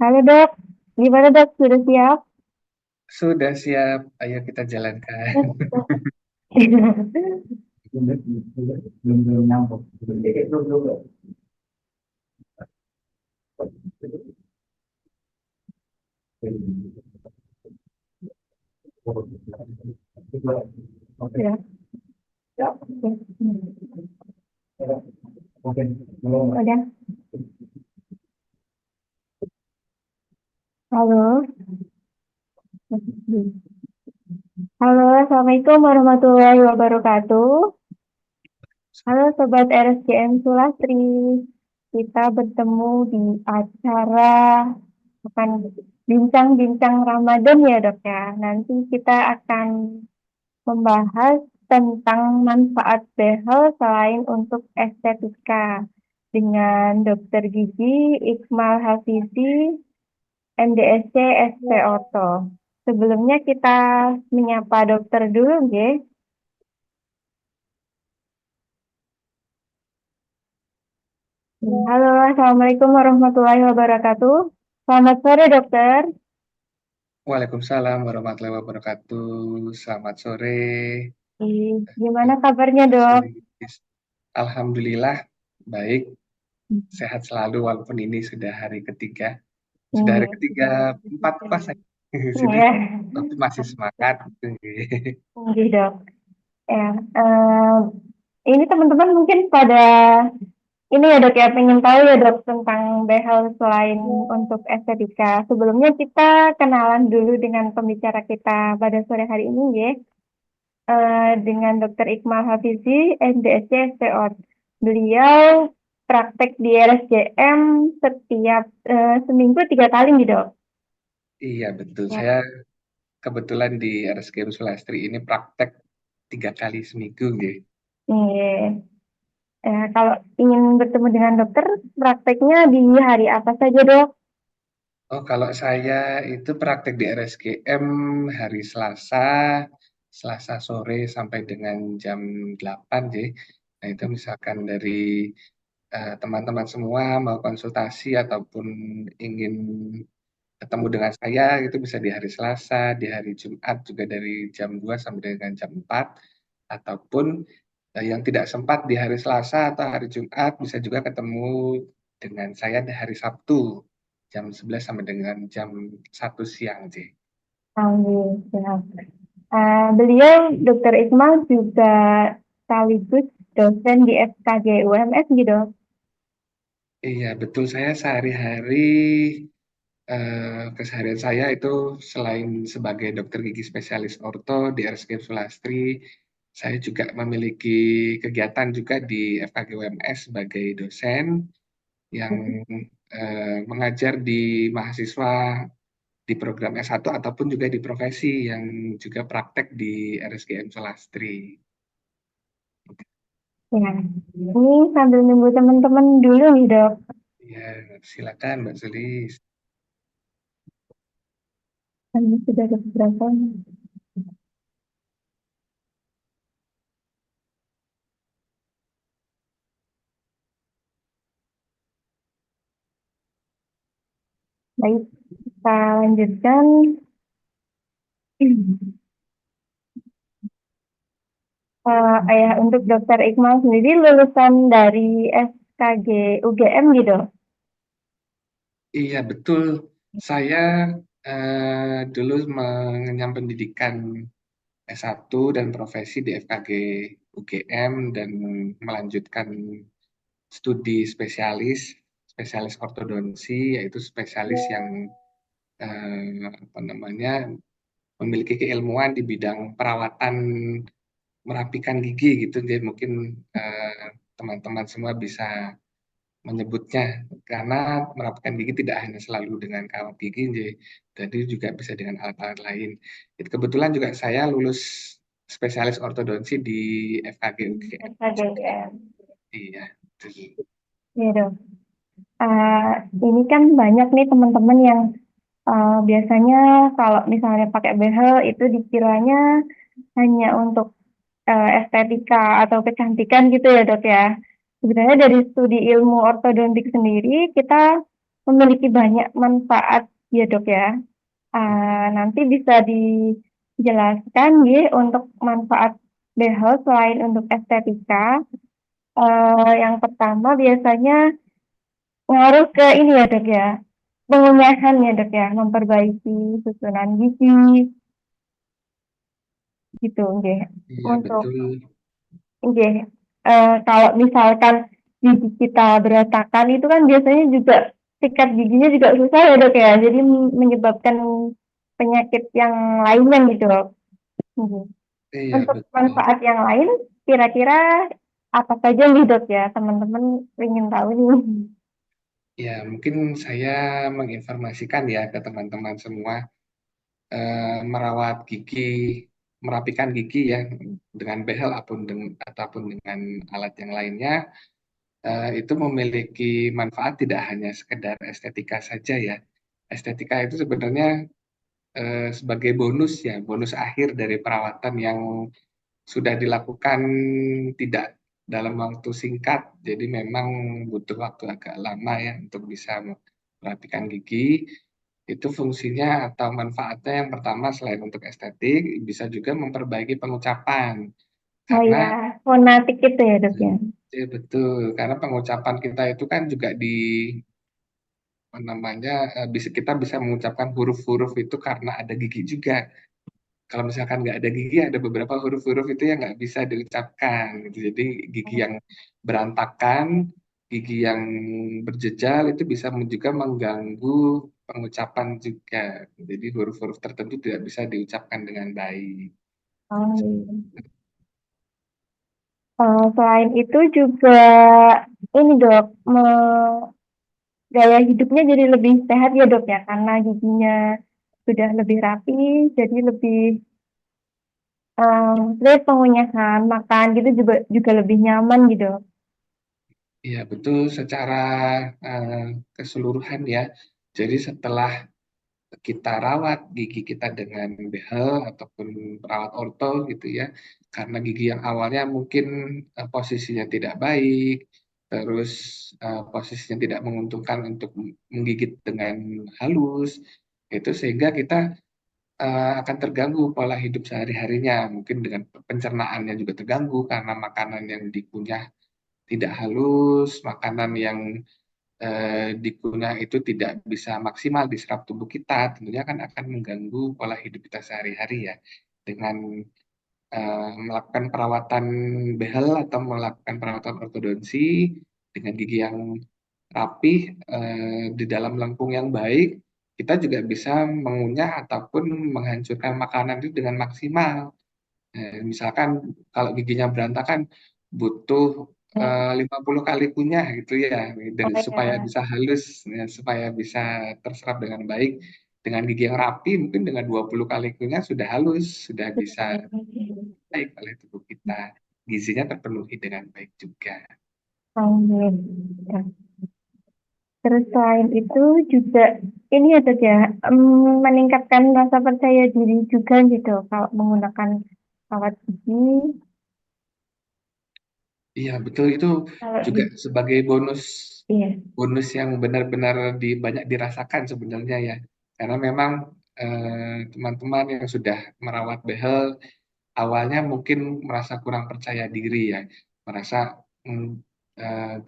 Halo dok, gimana dok? Sudah siap? Sudah siap, ayo kita jalankan. Ya, udah. Halo. Halo, Assalamualaikum warahmatullahi wabarakatuh. Halo Sobat RSCM Sulastri. Kita bertemu di acara akan bincang-bincang Ramadan ya dok ya. Nanti kita akan membahas tentang manfaat behel selain untuk estetika dengan Dokter Gigi Ikmal Hafizi, MDSC SP Orto. Sebelumnya kita menyapa dokter dulu, ya. Halo, Assalamualaikum warahmatullahi wabarakatuh. Selamat sore, dokter. Waalaikumsalam warahmatullahi wabarakatuh. Selamat sore, Gimana kabarnya, Mbak dok? Sulis. Alhamdulillah, baik, sehat selalu walaupun ini sudah hari ketiga. Sudah hari ketiga, empat puasa. Sudah, Ya, tapi masih semangat. iya, dok. Ya, ini teman-teman mungkin pada ini ya dok ya, pengen tahu ya dok tentang behel selain untuk estetika. Sebelumnya kita kenalan dulu dengan pembicara kita pada sore hari ini ya, dengan Dr. Ikmal Hafizi, MDSC SPO. Beliau praktek di RSJM setiap seminggu 3 kali nih dok. Iya, betul. Ya. Saya kebetulan di RSKM Sulastri ini praktek 3 kali seminggu. Nggih. Iya. Kalau ingin bertemu dengan dokter, prakteknya di hari apa saja dok? Oh, kalau saya itu praktek di RSGM hari Selasa, Selasa sore sampai dengan jam 8, J. Nah, itu misalkan dari teman-teman semua mau konsultasi ataupun ingin ketemu dengan saya, itu bisa di hari Selasa, di hari Jumat juga dari jam 2 sampai dengan jam 4, ataupun yang tidak sempat di hari Selasa atau hari Jumat bisa juga ketemu dengan saya di hari Sabtu jam 11 sampai dengan jam 1 siang, J. Alhamdulillah. Beliau Dokter Ikmal juga sekaligus dosen di FKG UMS gitu. Iya, betul. Saya sehari-hari keseharian saya itu selain sebagai dokter gigi spesialis orto di RSUD Sulastri, saya juga memiliki kegiatan juga di FKG UMS sebagai dosen yang mengajar di mahasiswa di program S1 ataupun juga di profesi yang juga praktek di RSGM Sulastri. Ya, ini sambil nunggu teman-teman dulu nih dok. Ya, silakan Mbak Sulis. Ini sudah ada beberapa. Baik, kita lanjutkan. Untuk Dokter Ikmal sendiri lulusan dari FKG UGM gitu. Iya, betul. Saya dulu mengenyam pendidikan S1 dan profesi di FKG UGM dan melanjutkan studi spesialis ortodonsi, yaitu spesialis yang apa namanya memiliki keilmuan di bidang perawatan merapikan gigi gitu. Jadi mungkin teman-teman semua bisa menyebutnya karena merapikan gigi tidak hanya selalu dengan kawat gigi, jadi juga bisa dengan alat-alat lain. Itu kebetulan juga saya lulus spesialis ortodonsi di FKG UGM FKG juga. UGM. Iya, betul. Iya dok. Eh, ini kan banyak nih teman-teman yang biasanya kalau misalnya pakai behel itu dikiranya hanya untuk estetika atau kecantikan gitu ya dok ya. sebenarnya dari studi ilmu ortodontik sendiri kita memiliki banyak manfaat ya dok ya. Nanti bisa dijelaskan ya untuk manfaat behel selain untuk estetika. Yang pertama biasanya ngaruh ke ini ya dok ya, pengunyahan ya dok ya, memperbaiki susunan gigi gitu nggih. Iya, Untuk betul. nggih, kalau misalkan gigi kita berantakan itu kan biasanya juga sikat giginya juga susah ya dok ya, jadi menyebabkan penyakit yang lainnya gitu dok. Nggih. Iya, Untuk betul. manfaat yang lain kira-kira apa saja nih dok ya, teman-teman ingin tahu nih. Ya, mungkin saya menginformasikan ya ke teman-teman semua, merawat gigi, merapikan gigi ya dengan behel ataupun dengan alat yang lainnya, itu memiliki manfaat tidak hanya sekedar estetika saja ya. Estetika itu sebenarnya sebagai bonus ya, bonus akhir dari perawatan yang sudah dilakukan tidak dalam waktu singkat, jadi memang butuh waktu agak lama ya untuk bisa merapikan gigi. Itu fungsinya atau manfaatnya yang pertama selain untuk estetik, bisa juga memperbaiki pengucapan. Oh Karena, ya, fonetik itu ya dok ya. ya betul, karena pengucapan kita itu kan juga apa namanya, bisa kita bisa mengucapkan huruf-huruf itu karena ada gigi juga. Kalau misalkan nggak ada gigi, ada beberapa huruf-huruf itu yang nggak bisa diucapkan gitu. Jadi gigi yang berantakan, gigi yang berjejal itu bisa juga mengganggu pengucapan juga. Jadi huruf-huruf tertentu tidak bisa diucapkan dengan baik. Oh, iya. Selain itu juga ini dok, gaya hidupnya jadi lebih sehat ya dok ya, karena giginya sudah lebih rapi, jadi lebih sebenarnya pengunyahan makan gitu juga juga lebih nyaman gitu. Iya, betul secara eh, keseluruhan ya. Jadi setelah kita rawat gigi kita dengan behel ataupun perawat orto gitu ya, karena gigi yang awalnya mungkin posisinya tidak baik, terus posisinya tidak menguntungkan untuk menggigit dengan halus, itu sehingga kita akan terganggu pola hidup sehari-harinya, mungkin dengan pencernaannya juga terganggu karena makanan yang dikunyah tidak halus, makanan yang dikunyah itu tidak bisa maksimal diserap tubuh kita, tentunya kan akan mengganggu pola hidup kita sehari-hari ya. Dengan melakukan perawatan behel atau melakukan perawatan ortodonsi dengan gigi yang rapih di dalam lengkung yang baik, kita juga bisa mengunyah ataupun menghancurkan makanan itu dengan maksimal. Misalkan kalau giginya berantakan butuh Ya, 50 kali kunyah gitu ya, dan oh supaya ya. bisa halus, ya, supaya bisa terserap dengan baik. Dengan gigi yang rapi mungkin dengan 20 kali kunyah sudah halus, sudah bisa baik oleh tubuh kita. Gizinya terpenuhi dengan baik juga. Amin. Ya. Terus selain itu juga ini ya dok ya, meningkatkan rasa percaya diri juga gitu kalau menggunakan kawat gigi. Iya, betul itu Kalau juga di, sebagai bonus iya. bonus yang benar-benar banyak dirasakan sebenarnya ya. Karena memang teman-teman yang sudah merawat behel awalnya mungkin merasa kurang percaya diri ya, merasa "Hmm,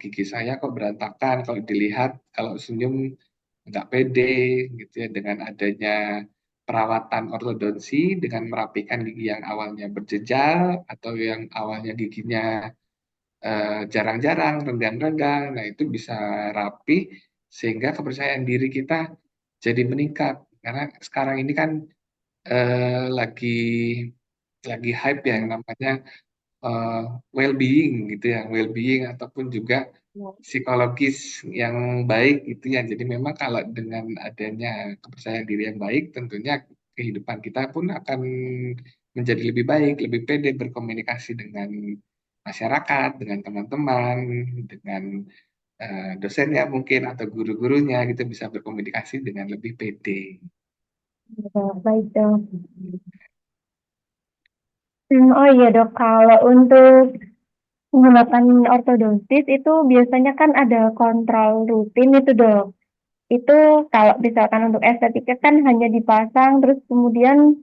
gigi saya kok berantakan kalau dilihat, kalau senyum nggak pede gitu ya dengan adanya perawatan ortodonsi dengan merapikan gigi yang awalnya berjejal atau yang awalnya giginya jarang-jarang, renggang-renggang. Nah, itu bisa rapi sehingga kepercayaan diri kita jadi meningkat. Karena sekarang ini kan lagi hype ya yang namanya eh, well-being gitu ya, well-being ataupun juga psikologis yang baik gitu ya. Jadi memang kalau dengan adanya kepercayaan diri yang baik, tentunya kehidupan kita pun akan menjadi lebih baik, lebih pede berkomunikasi dengan masyarakat, dengan teman-teman, dengan dosennya mungkin atau guru-gurunya gitu bisa berkomunikasi dengan lebih pede. Ya, baik dok. Oh iya dok, kalau untuk Menggunakan ortodontis itu biasanya kan ada kontrol rutin itu dok. Itu kalau misalkan untuk estetika kan hanya dipasang terus kemudian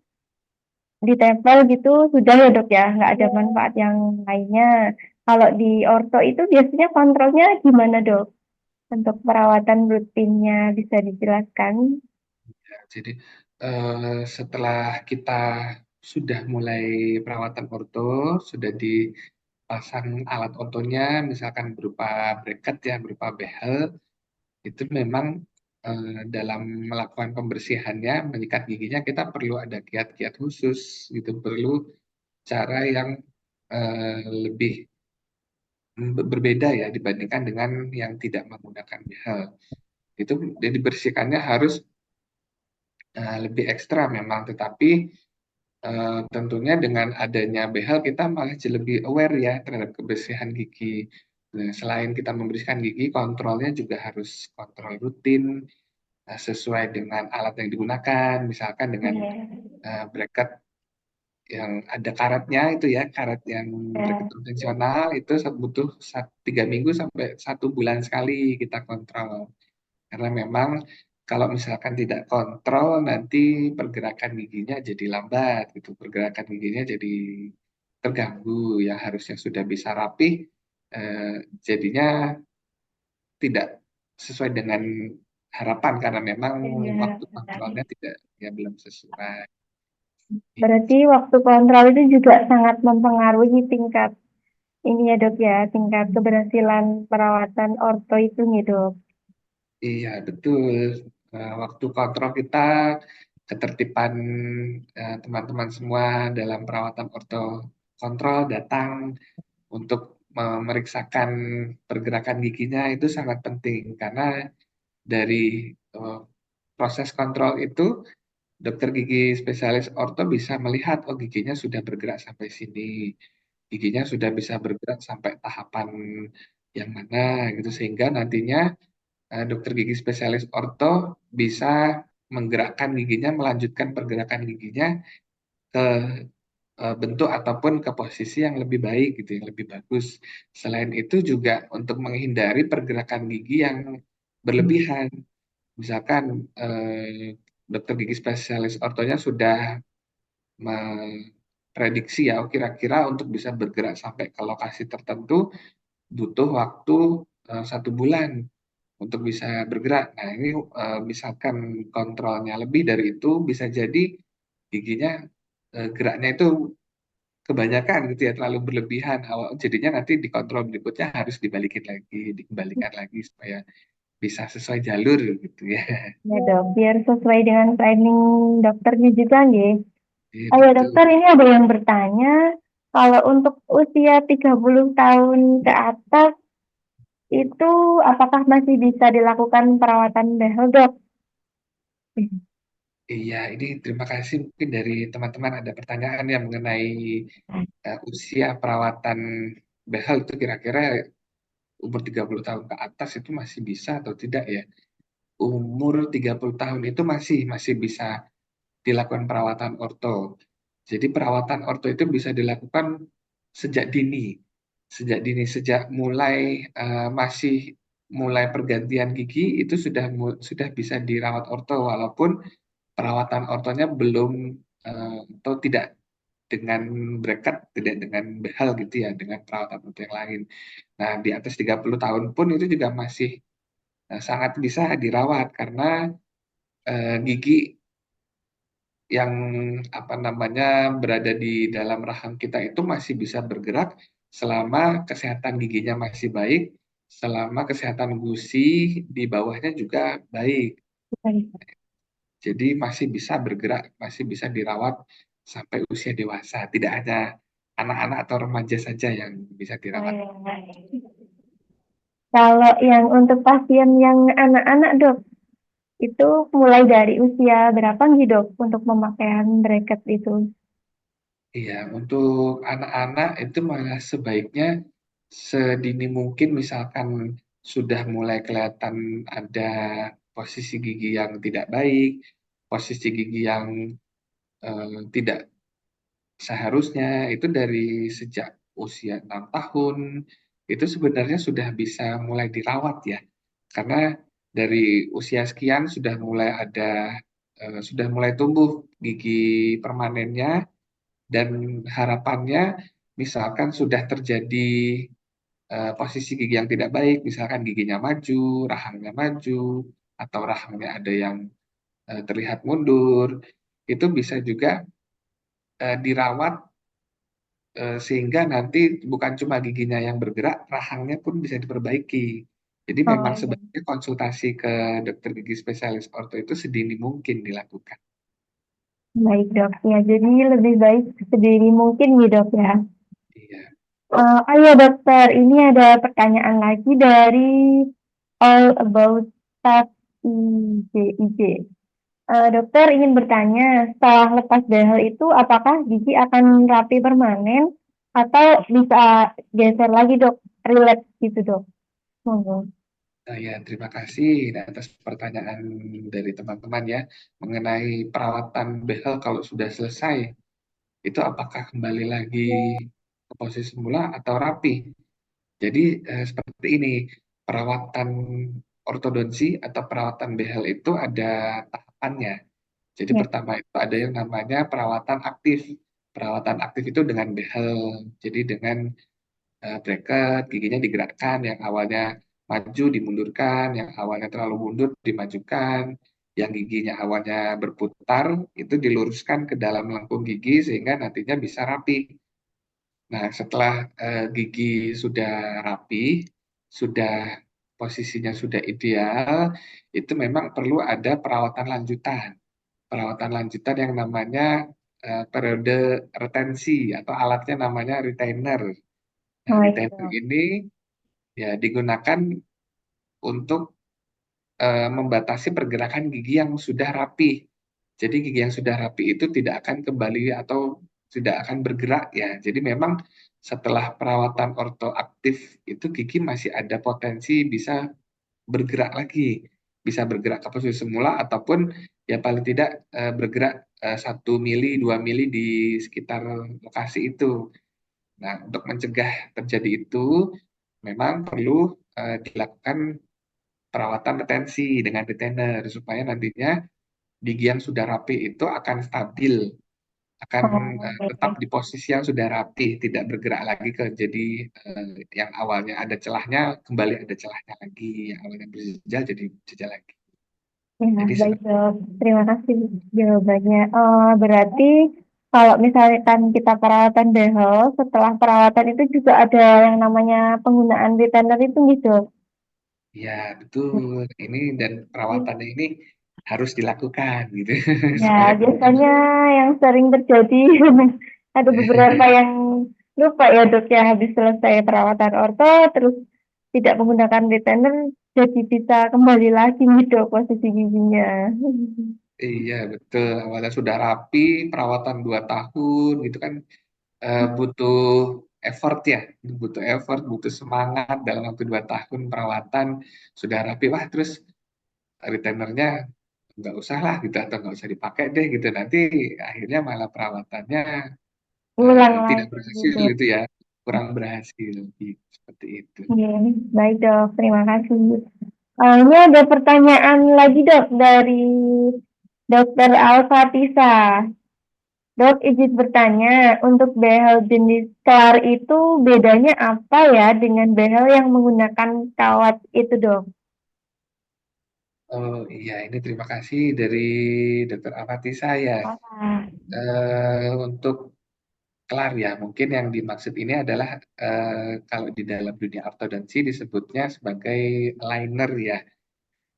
ditempel gitu sudah ya dok ya, nggak ada manfaat yang lainnya. Kalau di orto itu biasanya kontrolnya gimana dok? Untuk perawatan rutinnya bisa dijelaskan? Jadi setelah kita sudah mulai perawatan orto, sudah dipasang alat ortonya, misalkan berupa bracket ya, berupa behel, itu memang dalam melakukan pembersihannya, menyikat giginya kita perlu ada kiat-kiat khusus, gitu, perlu cara yang lebih berbeda ya dibandingkan dengan yang tidak menggunakan behel. Itu jadi bersihkannya harus lebih ekstra memang, tetapi tentunya dengan adanya behel kita malah jadi lebih aware ya terhadap kebersihan gigi. Nah, selain kita membersihkan gigi, kontrolnya juga harus kontrol rutin sesuai dengan alat yang digunakan, misalkan dengan Iya. bracket yang ada karetnya itu ya, karet yang bracket Ya. konvensional itu butuh 3 minggu sampai 1 bulan sekali kita kontrol. Karena memang kalau misalkan tidak kontrol nanti pergerakan giginya jadi lambat gitu, pergerakan giginya jadi terganggu yang harusnya sudah bisa rapih eh, jadinya tidak sesuai dengan harapan karena memang Iya. waktu kontrolnya tidak ya belum sesuai. Berarti waktu kontrol itu juga sangat mempengaruhi tingkat ini ya dok ya, tingkat keberhasilan perawatan orto itu nih dok. Iya betul. Waktu kontrol kita ketertiban teman-teman semua dalam perawatan orto kontrol datang untuk memeriksakan pergerakan giginya itu sangat penting karena dari eh, proses kontrol itu dokter gigi spesialis orto bisa melihat oh giginya sudah bergerak sampai sini, giginya sudah bisa bergerak sampai tahapan yang mana gitu sehingga nantinya dokter gigi spesialis orto bisa menggerakkan giginya, melanjutkan pergerakan giginya ke bentuk ataupun ke posisi yang lebih baik gitu, yang lebih bagus. Selain itu juga untuk menghindari pergerakan gigi yang berlebihan. Misalkan dokter gigi spesialis ortonya sudah memprediksi ya, oh, kira-kira untuk bisa bergerak sampai ke lokasi tertentu butuh waktu 1 bulan untuk bisa bergerak. Nah, ini misalkan kontrolnya lebih dari itu, bisa jadi giginya geraknya itu kebanyakan gitu ya, terlalu berlebihan. Awal jadinya nanti di kontrol berikutnya harus dibalikin lagi, dikembalikan lagi supaya bisa sesuai jalur gitu ya. Ya dok, biar sesuai dengan training dokternya juga nggih. Iya Oh ya betul. dokter, ini ada yang bertanya, kalau untuk usia 30 tahun ke atas itu apakah masih bisa dilakukan perawatan behel dok? Iya, ini terima kasih mungkin dari teman-teman ada pertanyaan ya mengenai usia perawatan behel itu kira-kira umur 30 tahun ke atas itu masih bisa atau tidak ya? Umur 30 tahun itu masih bisa dilakukan perawatan orto. Jadi perawatan orto itu bisa dilakukan sejak dini. Sejak dini, sejak mulai masih mulai pergantian gigi itu sudah bisa dirawat orto walaupun perawatan ortonya belum atau tidak dengan bracket, tidak dengan behel gitu ya, dengan perawatan orto yang lain. Nah, di atas 30 tahun pun itu juga masih sangat bisa dirawat karena gigi yang apa namanya berada di dalam rahang kita itu masih bisa bergerak selama kesehatan giginya masih baik, selama kesehatan gusi di bawahnya juga baik. Jadi masih bisa bergerak, masih bisa dirawat sampai usia dewasa. Tidak hanya anak-anak atau remaja saja yang bisa Oh, dirawat. ya. Kalau yang untuk pasien yang anak-anak dok, itu mulai dari usia berapa nih dok untuk pemakaian bracket itu? Iya, untuk anak-anak itu malah sebaiknya sedini mungkin misalkan sudah mulai kelihatan ada posisi gigi yang tidak baik, posisi gigi yang tidak seharusnya itu dari sejak usia 6 tahun, itu sebenarnya sudah bisa mulai dirawat ya. Karena dari usia sekian sudah mulai tumbuh gigi permanennya, dan harapannya misalkan sudah terjadi posisi gigi yang tidak baik, misalkan giginya maju, rahangnya maju, atau rahangnya ada yang terlihat mundur, itu bisa juga dirawat sehingga nanti bukan cuma giginya yang bergerak, rahangnya pun bisa diperbaiki. Jadi Oh memang iya, sebenarnya konsultasi ke dokter gigi spesialis orto itu sedini mungkin dilakukan. baik dok. Ya, jadi lebih baik sedini mungkin nih dok ya. Iya, Ayo dokter, ini ada pertanyaan lagi dari All About Staf IJ. Dokter ingin bertanya, setelah lepas behel itu apakah gigi akan rapi permanen atau bisa geser lagi dok? Relapse gitu dok. Monggo. ya, terima kasih atas pertanyaan dari teman-teman ya mengenai perawatan behel kalau sudah selesai. Itu apakah kembali lagi ke posisi semula atau rapi? Jadi seperti ini, perawatan ortodonsi atau perawatan behel itu ada tahapannya. Jadi Ya, pertama itu ada yang namanya perawatan aktif. Perawatan aktif itu dengan behel. Jadi dengan bracket, giginya digerakkan, yang awalnya maju dimundurkan, yang awalnya terlalu mundur dimajukan, yang giginya awalnya berputar itu diluruskan ke dalam lengkung gigi sehingga nantinya bisa rapi. Nah, setelah gigi sudah rapi, sudah posisinya sudah ideal, itu memang perlu ada perawatan lanjutan. Perawatan lanjutan yang namanya periode retensi atau alatnya namanya retainer. Nah, baik retainer dok. ini ya digunakan untuk membatasi pergerakan gigi yang sudah rapi. Jadi gigi yang sudah rapi itu tidak akan kembali atau tidak akan bergerak ya. Jadi memang setelah perawatan ortoaktif itu gigi masih ada potensi bisa bergerak lagi, bisa bergerak ke posisi semula ataupun ya paling tidak bergerak 1 mili, 2 mili di sekitar lokasi itu. Nah, untuk mencegah terjadi itu memang perlu dilakukan perawatan retensi dengan retainer supaya nantinya gigi yang sudah rapi itu akan stabil, akan Oh, tetap baik. di posisi yang sudah rapi, tidak bergerak lagi ke jadi yang awalnya ada celahnya kembali ada celahnya lagi, yang awalnya berjejal jadi berjejal lagi. Ya, Jadi baik seperti dok. Terima kasih jawabannya. Berarti kalau misalkan kita perawatan behel, setelah perawatan itu juga ada yang namanya penggunaan retainer itu gitu. ya betul ini, dan perawatannya ini harus dilakukan gitu Ya, supaya biasanya yang sering terjadi ada beberapa yang lupa ya dok ya habis selesai perawatan orto terus tidak menggunakan retainer jadi bisa kembali lagi nih dok posisi giginya. iya betul, awalnya sudah rapi, perawatan 2 tahun gitu kan, butuh effort ya, butuh effort, butuh semangat dalam waktu 2 tahun perawatan sudah rapi, wah terus retainernya nggak usah lah gitu atau nggak usah dipakai deh gitu, nanti akhirnya malah perawatannya Ulang tidak lagi berhasil dok. gitu ya, kurang berhasil gitu, seperti itu. Iya, baik dok, terima kasih. Ini ada pertanyaan lagi dok dari Dokter Alfatisa. Dok, izin bertanya, untuk behel jenis kelar itu bedanya apa ya dengan behel yang menggunakan kawat itu, dok? Oh iya, ini terima kasih dari Dokter Apati saya. Ah, Untuk kelar ya, mungkin yang dimaksud ini adalah kalau di dalam dunia ortodonsi disebutnya sebagai liner ya.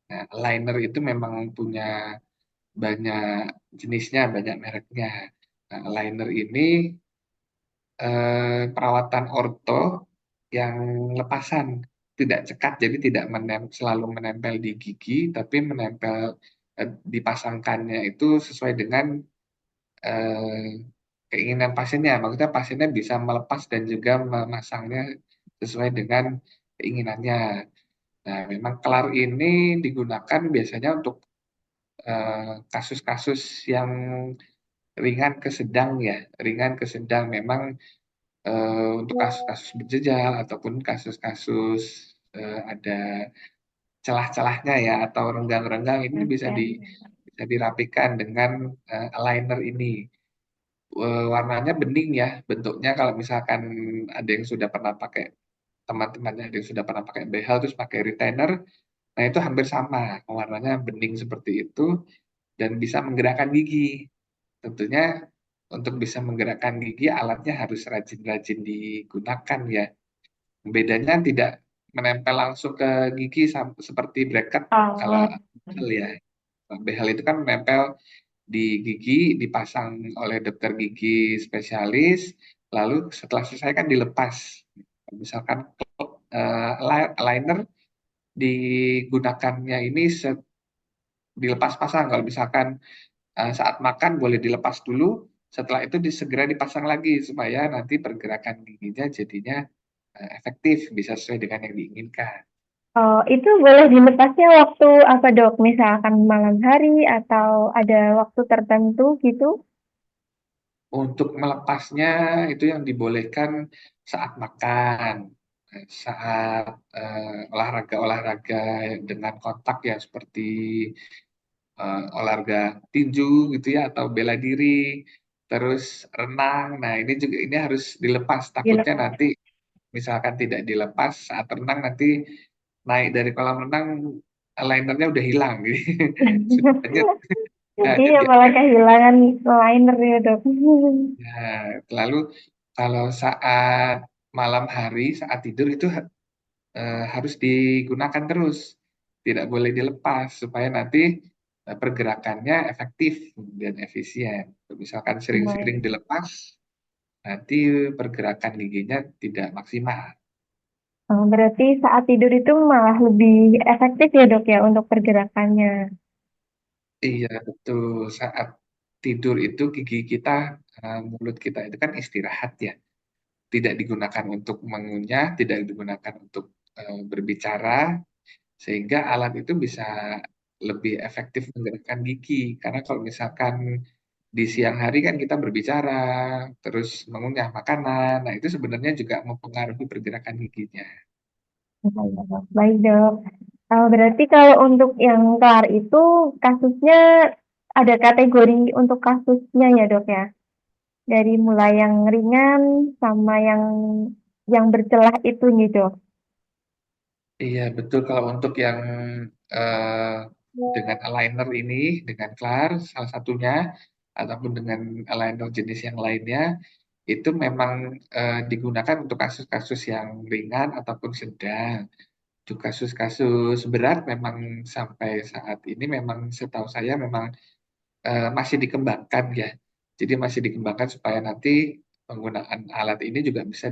Nah, liner itu memang punya banyak jenisnya, banyak mereknya. Nah, liner ini perawatan orto yang lepasan, tidak cekat, jadi tidak selalu menempel di gigi, tapi menempel dipasangkannya itu sesuai dengan eh, keinginan pasiennya. Maksudnya pasiennya bisa melepas dan juga memasangnya sesuai dengan keinginannya. Nah, memang kelar ini digunakan biasanya untuk kasus-kasus yang ringan ke sedang ya, ringan ke sedang memang untuk kasus-kasus berjejal ataupun kasus-kasus ada celah-celahnya ya atau renggang-renggang ini bisa Oke. bisa dirapikan dengan aligner ini. Warnanya bening ya bentuknya kalau misalkan ada yang sudah pernah pakai teman-temannya ada yang sudah pernah pakai behel terus pakai retainer, nah itu hampir sama warnanya bening seperti itu dan bisa menggerakkan gigi. Tentunya untuk bisa menggerakkan gigi alatnya harus rajin-rajin digunakan ya. Bedanya tidak menempel langsung ke gigi seperti bracket kalau Oh, behel ya. Behel itu kan menempel di gigi, dipasang oleh dokter gigi spesialis, lalu setelah selesai kan dilepas. Misalkan aligner digunakannya ini dilepas pasang. Kalau misalkan saat makan boleh dilepas dulu, setelah itu segera dipasang lagi supaya nanti pergerakan giginya jadinya efektif, bisa sesuai dengan yang diinginkan. oh, itu boleh dilepasnya waktu apa dok? Misalkan malam hari atau ada waktu tertentu gitu? Untuk melepasnya itu yang dibolehkan saat makan, saat olahraga-olahraga dengan kontak ya seperti olahraga tinju gitu ya atau bela diri, terus renang. Nah ini juga ini harus dilepas. Takutnya Dilepas. nanti misalkan tidak dilepas saat renang nanti naik dari kolam renang linernya udah hilang, jadi sudah hanyut. Hanyut Iya ya. malah kehilangan liner ya dok. Nah, lalu kalau saat malam hari, saat tidur itu harus digunakan terus, tidak boleh dilepas supaya nanti pergerakannya efektif dan efisien. Misalkan sering-sering dilepas, nanti pergerakan giginya tidak maksimal. Oh, berarti saat tidur itu malah lebih efektif ya dok ya untuk pergerakannya. Iya, betul. Saat tidur itu gigi kita, mulut kita itu kan istirahat ya. Tidak digunakan untuk mengunyah, tidak digunakan untuk berbicara, sehingga alat itu bisa lebih efektif menggerakkan gigi. Karena kalau misalkan di siang hari kan kita berbicara, terus mengunyah makanan, nah itu sebenarnya juga mempengaruhi pergerakan giginya. Baik dok. Berarti kalau untuk yang kelar itu kasusnya ada kategori untuk kasusnya ya dok ya. Dari mulai yang ringan sama yang bercelah itu nih dok. Iya, betul kalau untuk yang eh, dengan aligner ini, dengan Klar salah satunya, ataupun dengan aligner jenis yang lainnya, itu memang digunakan untuk kasus-kasus yang ringan ataupun sedang. Untuk kasus-kasus berat memang sampai saat ini memang setahu saya memang masih dikembangkan ya. Jadi masih dikembangkan supaya nanti penggunaan alat ini juga bisa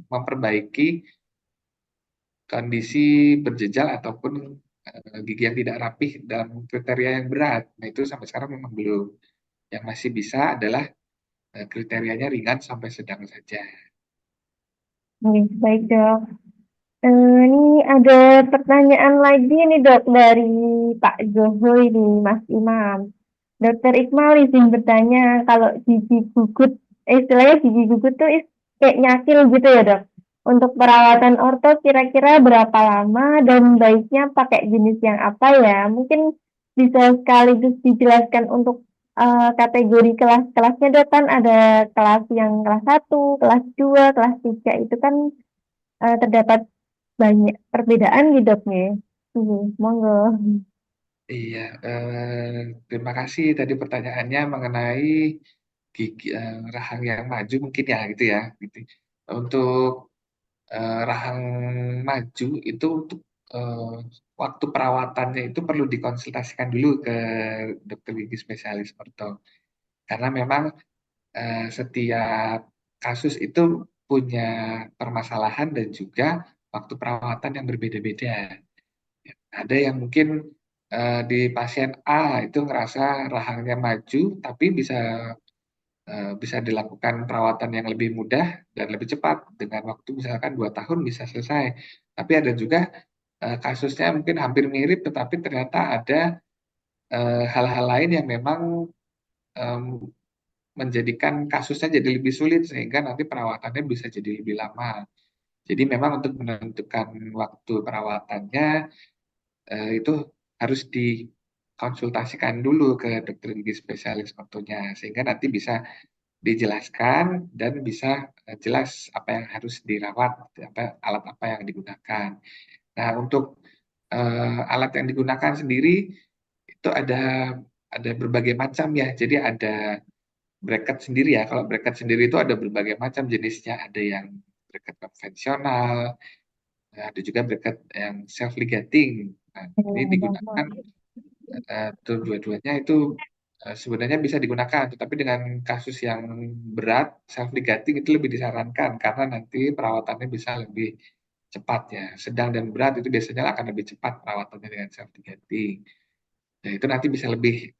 memperbaiki kondisi berjejal ataupun gigi yang tidak rapih dalam kriteria yang berat. Nah, itu sampai sekarang memang belum. Yang masih bisa adalah kriterianya ringan sampai sedang saja. Baik dok. Ini ada pertanyaan lagi nih dok dari Pak Zohoy nih Mas Imam. Dokter Iqmal izin bertanya kalau gigi gugut, istilahnya gigi gugut tuh kayak nyakil gitu ya dok. Untuk perawatan orto kira-kira berapa lama dan baiknya pakai jenis yang apa ya? Mungkin bisa sekaligus dijelaskan untuk kategori kelas-kelasnya dok kan ada kelas yang kelas satu, kelas 2, kelas 3 itu kan terdapat banyak perbedaan gitu dok ya. Monggo. Iya, terima kasih tadi pertanyaannya mengenai gigi rahang yang maju mungkin ya gitu ya. Gitu. Untuk rahang maju itu untuk eh, waktu perawatannya itu perlu dikonsultasikan dulu ke dokter gigi spesialis orto. Karena memang setiap kasus itu punya permasalahan dan juga waktu perawatan yang berbeda-beda. Ada yang mungkin di pasien A itu ngerasa rahangnya maju, tapi bisa dilakukan perawatan yang lebih mudah dan lebih cepat dengan waktu misalkan 2 tahun bisa selesai. Tapi ada juga kasusnya mungkin hampir mirip, tetapi ternyata ada hal-hal lain yang memang menjadikan kasusnya jadi lebih sulit sehingga nanti perawatannya bisa jadi lebih lama. Jadi memang untuk menentukan waktu perawatannya itu harus dikonsultasikan dulu ke dokter gigi spesialis ortonya sehingga nanti bisa dijelaskan dan bisa jelas apa yang harus dirawat, apa alat apa yang digunakan. Nah, untuk alat yang digunakan sendiri itu ada berbagai macam ya. Jadi ada bracket sendiri ya. Kalau bracket sendiri itu ada berbagai macam jenisnya. Ada yang bracket konvensional, ada juga bracket yang self ligating. Nah, ini digunakan tuh dua-duanya itu sebenarnya bisa digunakan, tetapi dengan kasus yang berat, self ligating itu lebih disarankan karena nanti perawatannya bisa lebih cepat ya. Sedang dan berat itu biasanya akan lebih cepat perawatannya dengan self ligating. Nah, itu nanti bisa lebih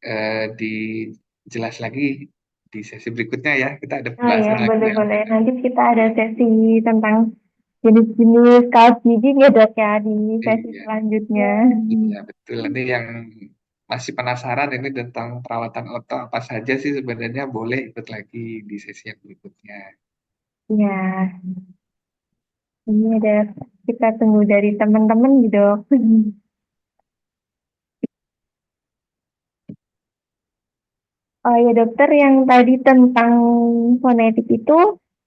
dijelas lagi di sesi berikutnya ya. Kita ada Oh ya, pembahasan lagi dalam boleh-boleh. Nanti kita ada sesi tentang jenis-jenis kaos gigi ya dok ya di sesi iya, selanjutnya. iya betul. Nanti yang masih penasaran ini tentang perawatan otot apa saja sih sebenarnya boleh ikut lagi di sesi yang berikutnya. Ya, ini ada kita tunggu dari teman-teman nih dok. Oh ya dokter, yang tadi tentang fonetik itu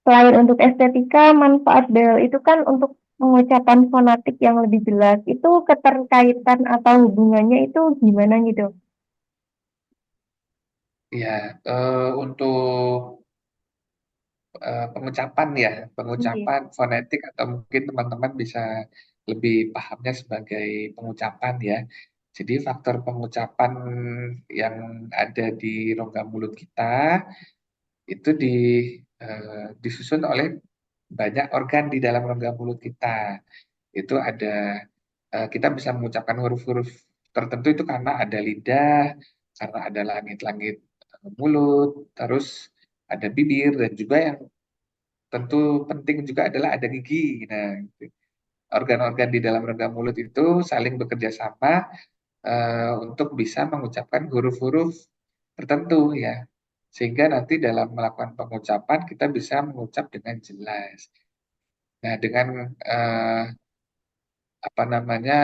selain untuk estetika, manfaat bel itu kan untuk pengucapan fonetik yang lebih jelas. Itu keterkaitan atau hubungannya itu gimana nih dok? Ya, untuk pengucapan ya, Iya. pengucapan fonetik atau mungkin teman-teman bisa lebih pahamnya sebagai pengucapan ya. Jadi faktor pengucapan yang ada di rongga mulut kita itu disusun oleh banyak organ di dalam rongga mulut kita. Itu ada kita bisa mengucapkan huruf-huruf tertentu itu karena ada lidah, karena ada langit-langit mulut, terus ada bibir dan juga yang tentu penting juga adalah ada gigi. Nah, gitu. Organ-organ di dalam rongga mulut itu saling bekerja sama untuk bisa mengucapkan huruf-huruf tertentu ya. Sehingga nanti dalam melakukan pengucapan kita bisa mengucap dengan jelas. Nah, dengan eh, apa namanya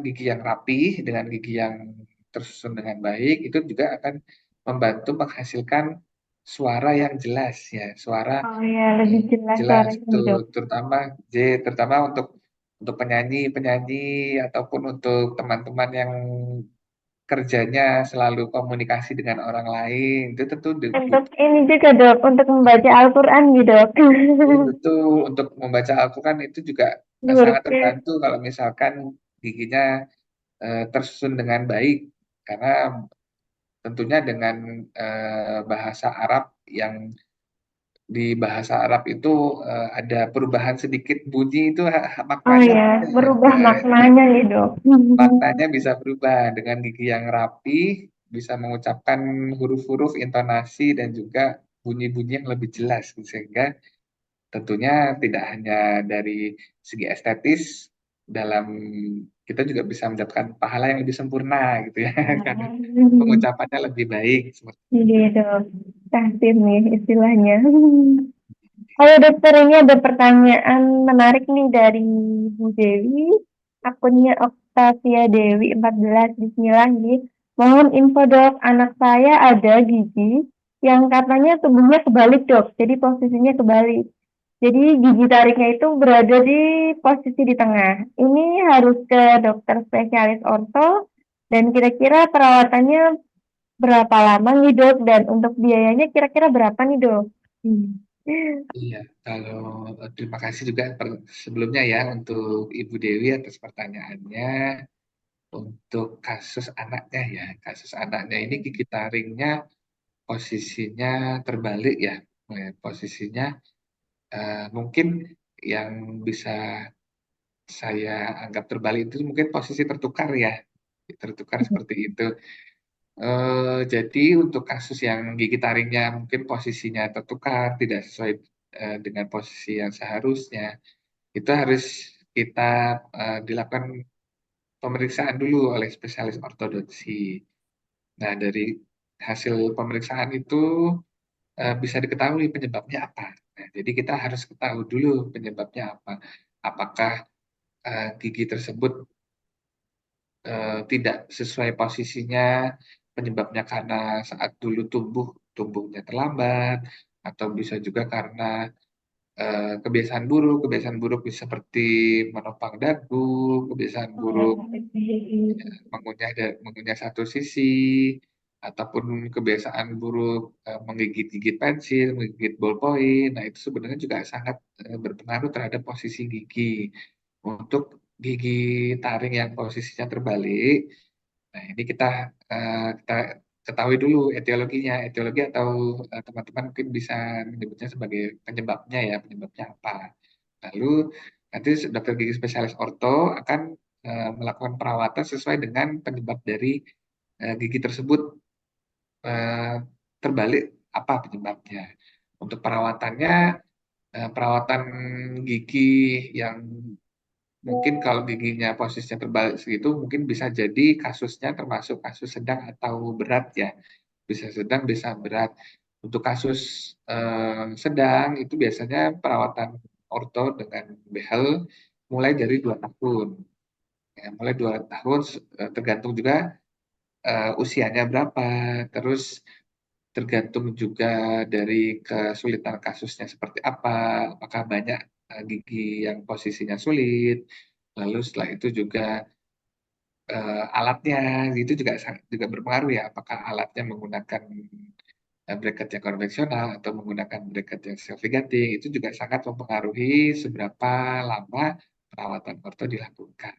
gigi yang rapih, dengan gigi yang tersusun dengan baik, itu juga akan membantu menghasilkan suara yang jelas ya, suara Oh ya, lebih jelas jelas suaranya nih tuh, dok. terutama terutama untuk penyanyi-penyanyi ataupun untuk teman-teman yang kerjanya selalu komunikasi dengan orang lain, itu tentu Untuk ini juga dok, untuk membaca Al-Quran nih dok. betul untuk membaca Al-Quran itu juga sangat Hurufnya. terbantu kalau misalkan giginya tersusun dengan baik karena tentunya dengan bahasa Arab yang di bahasa Arab itu ada perubahan sedikit bunyi itu Oh maknanya ya, beda. berubah maknanya nih dok. Maknanya bisa berubah dengan gigi yang rapi, bisa mengucapkan huruf-huruf, intonasi dan juga bunyi-bunyi yang lebih jelas sehingga tentunya tidak hanya dari segi estetis dalam kita juga bisa mendapatkan pahala yang lebih sempurna gitu ya karena pengucapannya lebih baik seperti Iya itu. dok, takdir nih istilahnya. Halo dokter, ini ada pertanyaan menarik nih dari Bu Dewi. Akunnya Oktavia Dewi 14. Bismillah nih. Mohon info dok, anak saya ada gigi yang katanya tubuhnya kebalik dok. Jadi posisinya kebalik. Jadi gigi tariknya itu berada di posisi di tengah. Ini harus ke dokter spesialis orto dan kira-kira perawatannya berapa lama nih dok dan untuk biayanya kira-kira berapa nih dok? Hmm. Iya, kalau terima kasih juga sebelumnya ya untuk Ibu Dewi atas pertanyaannya. Untuk kasus anaknya ya, kasus anaknya ini gigi taringnya posisinya terbalik ya. Posisinya mungkin yang bisa saya anggap terbalik itu mungkin posisi tertukar ya, tertukar seperti itu. Jadi untuk kasus yang gigi taringnya mungkin posisinya tertukar, tidak sesuai dengan posisi yang seharusnya, itu harus kita dilakukan pemeriksaan dulu oleh spesialis ortodonsi. Nah, dari hasil pemeriksaan itu bisa diketahui penyebabnya apa. Nah, jadi kita harus ketahui dulu penyebabnya apa. Apakah gigi tersebut tidak sesuai posisinya, penyebabnya karena saat dulu tumbuhnya terlambat, atau bisa juga karena kebiasaan buruk seperti menopang dagu, kebiasaan buruk Oh, mengunyah satu sisi, ataupun kebiasaan buruk menggigit-gigit pensil, menggigit ballpoint. Nah, itu sebenarnya juga sangat berpengaruh terhadap posisi gigi. Untuk gigi taring yang posisinya terbalik, nah ini kita ketahui dulu etiologinya. Etiologi atau teman-teman mungkin bisa menyebutnya sebagai penyebabnya ya, penyebabnya apa. Lalu nanti dokter gigi spesialis orto akan melakukan perawatan sesuai dengan penyebab dari gigi tersebut eh, terbalik apa penyebabnya. Untuk perawatannya, perawatan gigi yang mungkin kalau giginya posisinya terbalik segitu, mungkin bisa jadi kasusnya termasuk kasus sedang atau berat ya. Bisa sedang, bisa berat. Untuk kasus sedang itu biasanya perawatan orto dengan behel mulai dari 2 tahun. Ya, mulai 2 tahun tergantung juga usianya berapa. Terus tergantung juga dari kesulitan kasusnya seperti apa, apakah banyak gigi yang posisinya sulit, lalu setelah itu juga alatnya itu juga berpengaruh ya, apakah alatnya menggunakan bracket yang konvensional atau menggunakan bracket yang self ligating, itu juga sangat mempengaruhi seberapa lama perawatan orto dilakukan.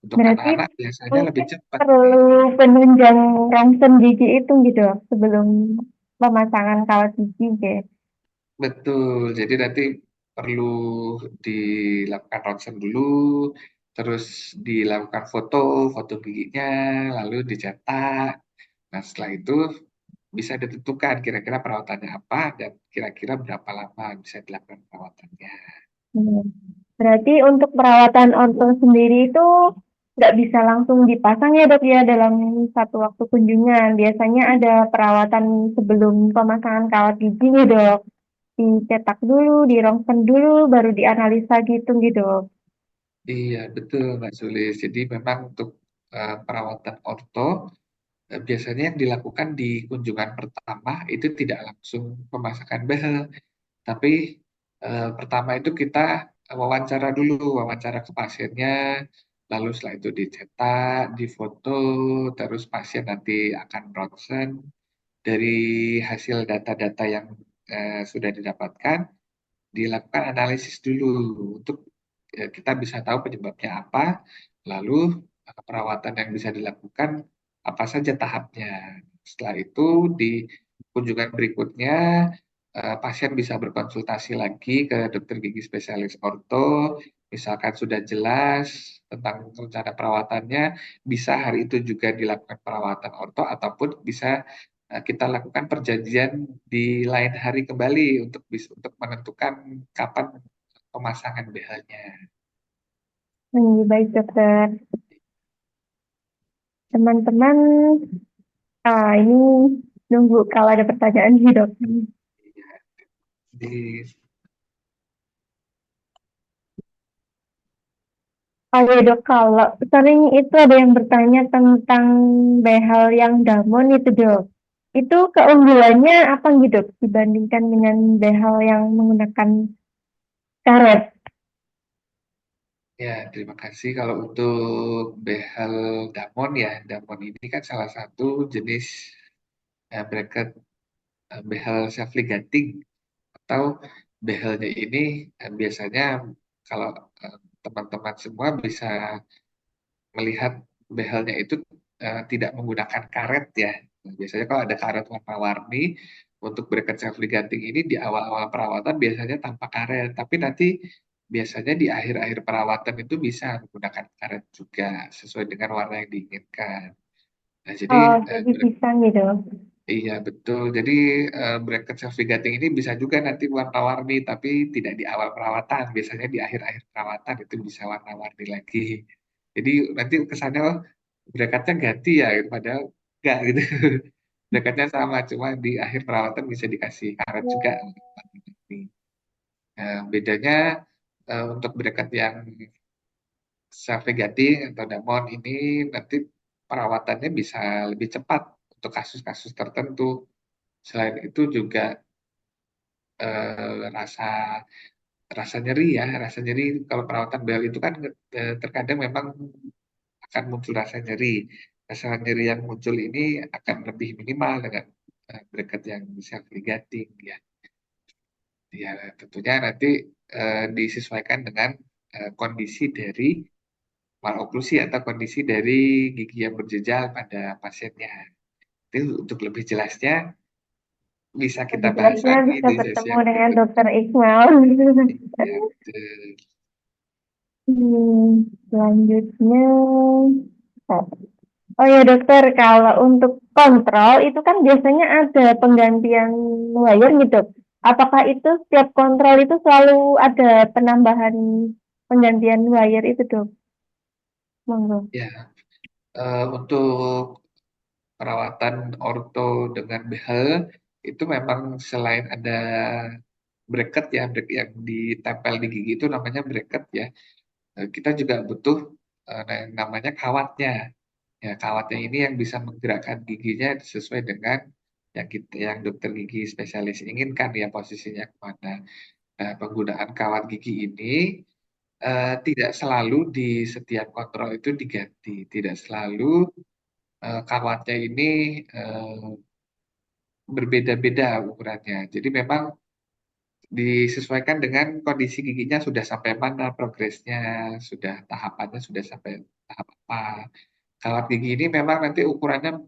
Untuk berarti anak-anak biasanya lebih mungkin cepat nih. perlu penunjang rongsen gigi itu gitu sebelum pemasangan kawat gigi gitu. Betul, jadi nanti perlu dilakukan ronsen dulu, terus dilakukan foto giginya, lalu dicetak. Nah, setelah itu bisa ditentukan kira-kira perawatannya apa dan kira-kira berapa lama bisa dilakukan perawatannya. Hmm. Berarti untuk perawatan orto sendiri itu nggak bisa langsung dipasang ya dok ya dalam satu waktu kunjungan. Biasanya ada perawatan sebelum pemasangan kawat gigi nih dok. Dicetak dulu, dirongsen dulu, baru dianalisa gitu. Iya, betul Mbak Sulis. Jadi memang untuk perawatan orto biasanya yang dilakukan di kunjungan pertama itu tidak langsung pemasangan behel. Tapi pertama itu kita wawancara dulu, wawancara ke pasiennya, lalu setelah itu dicetak, difoto, terus pasien nanti akan ronsen. Dari hasil data-data yang sudah didapatkan, dilakukan analisis dulu untuk kita bisa tahu penyebabnya apa, lalu perawatan yang bisa dilakukan apa saja tahapnya. Setelah itu di kunjungan berikutnya pasien bisa berkonsultasi lagi ke dokter gigi spesialis orto, misalkan sudah jelas tentang rencana perawatannya, bisa hari itu juga dilakukan perawatan orto ataupun bisa kita lakukan perjanjian di lain hari kembali untuk menentukan kapan pemasangan BH-nya. Baik dokter. Teman-teman, ini nunggu kalau ada pertanyaan nih dok. Di Oh ya dok, kalau sering itu ada yang bertanya tentang behel yang damon itu dok. Itu keunggulannya apa gitu dok dibandingkan dengan behel yang menggunakan karet? Ya, terima kasih. Kalau untuk behel Damon ya, Damon ini kan salah satu jenis bracket behel self ligating atau behelnya ini biasanya kalau eh, teman-teman semua bisa melihat behelnya itu tidak menggunakan karet ya. Nah, biasanya kalau ada karet warna-warni untuk bracket self ligating ini di awal-awal perawatan biasanya tanpa karet, tapi nanti biasanya di akhir-akhir perawatan itu bisa menggunakan karet juga sesuai dengan warna yang diinginkan. Nah, jadi Oh, jadi bisa gitu. iya betul. Jadi bracket self ligating ini bisa juga nanti warna-warni, tapi tidak di awal perawatan. Biasanya di akhir-akhir perawatan itu bisa warna-warni lagi. Jadi nanti kesannya oh, bracketnya ganti ya, gitu. Padahal enggak gitu. Berekatnya sama, cuma di akhir perawatan bisa dikasih karet juga. Nah, bedanya untuk berekat yang self-ligating atau damon ini nanti perawatannya bisa lebih cepat untuk kasus-kasus tertentu. Selain itu juga rasa rasa nyeri ya, rasa nyeri kalau perawatan bel itu kan terkadang memang akan muncul rasa nyeri. Rasa nyeri yang muncul ini akan lebih minimal dengan berkat yang self ligating ya. Ya tentunya nanti disesuaikan dengan kondisi dari maloklusi atau kondisi dari gigi yang berjejal pada pasiennya. Itu untuk lebih jelasnya bisa kita Lebih bahas jelasnya lagi bisa di sesi bertemu yang dengan berikutnya. Dokter Iqmal. Ya, betul. Selanjutnya, oh ya dokter, kalau untuk kontrol itu kan biasanya ada penggantian wire gitu. Apakah itu setiap kontrol itu selalu ada penambahan penggantian wire itu dok? Monggo. Ya, untuk perawatan orto dengan behel itu memang selain ada bracket ya, yang ditempel di gigi itu namanya bracket ya. Kita juga butuh yang namanya kawatnya. Ya, kawatnya ini yang bisa menggerakkan giginya sesuai dengan yang dokter gigi spesialis inginkan ya posisinya kemana. Nah, penggunaan kawat gigi ini tidak selalu di setiap kontrol itu diganti, tidak selalu kawatnya ini berbeda-beda ukurannya. Jadi memang disesuaikan dengan kondisi giginya sudah sampai mana progresnya, sudah tahapannya sudah sampai tahap apa. Kawat gigi ini memang nanti ukurannya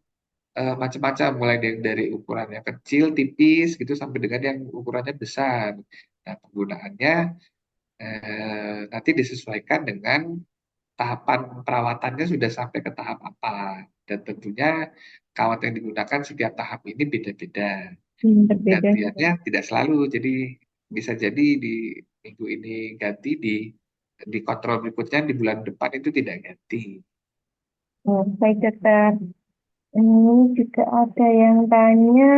macam-macam, mulai dari ukuran yang kecil, tipis gitu sampai dengan yang ukurannya besar. Nah, penggunaannya nanti disesuaikan dengan tahapan perawatannya sudah sampai ke tahap apa. Dan tentunya kawat yang digunakan setiap tahap ini beda-beda. Berbeda. Gantiannya tidak selalu, jadi bisa jadi di minggu ini ganti, di kontrol berikutnya di bulan depan itu tidak ganti. Oh, baik dokter. Ini juga ada yang tanya,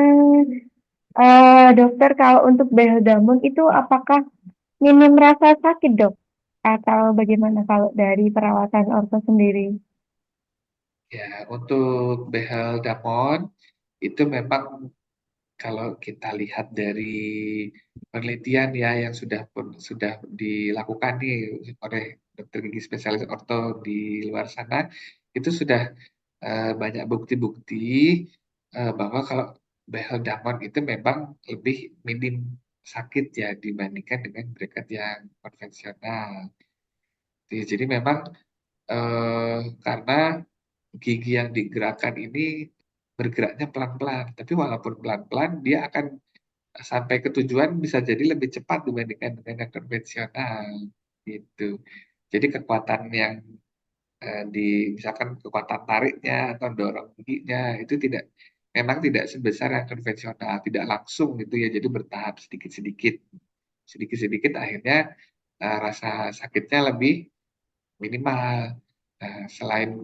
dokter kalau untuk Behel itu apakah minim rasa sakit dok? Atau bagaimana kalau dari perawatan orto sendiri? Ya, untuk behel damon itu memang kalau kita lihat dari penelitian ya yang sudah dilakukan nih oleh dokter gigi spesialis orto di luar sana, itu sudah banyak bukti-bukti bahwa kalau behel damon itu memang lebih minim sakit ya dibandingkan dengan bracket yang konvensional. Jadi memang karena gigi yang digerakkan ini bergeraknya pelan-pelan, tapi walaupun pelan-pelan dia akan sampai ke tujuan bisa jadi lebih cepat dibandingkan dengan yang konvensional gitu. Jadi kekuatan yang di misalkan kekuatan tariknya atau dorong giginya itu memang tidak sebesar yang konvensional, tidak langsung gitu ya. Jadi bertahap sedikit-sedikit, sedikit-sedikit akhirnya rasa sakitnya lebih minimal. Nah, selain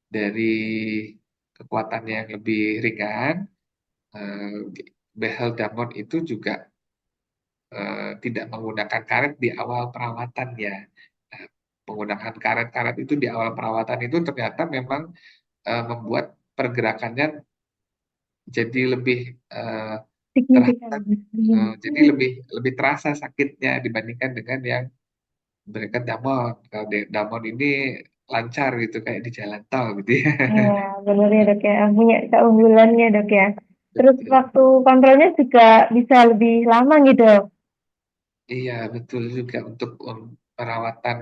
dari kekuatannya yang lebih ringan, eh, behel damon itu juga tidak menggunakan karet di awal perawatan ya. Nah, menggunakan karet-karet itu di awal perawatan itu ternyata memang membuat pergerakannya jadi lebih terasa, Signifikan. jadi lebih lebih terasa sakitnya dibandingkan dengan yang berikat damon. Kalau damon ini lancar gitu kayak di jalan tol gitu ya. Ya, benar ya dok ya. Punya keunggulannya dok ya. Terus Betul. waktu kontrolnya juga bisa lebih lama gitu dok. Iya, betul juga untuk perawatan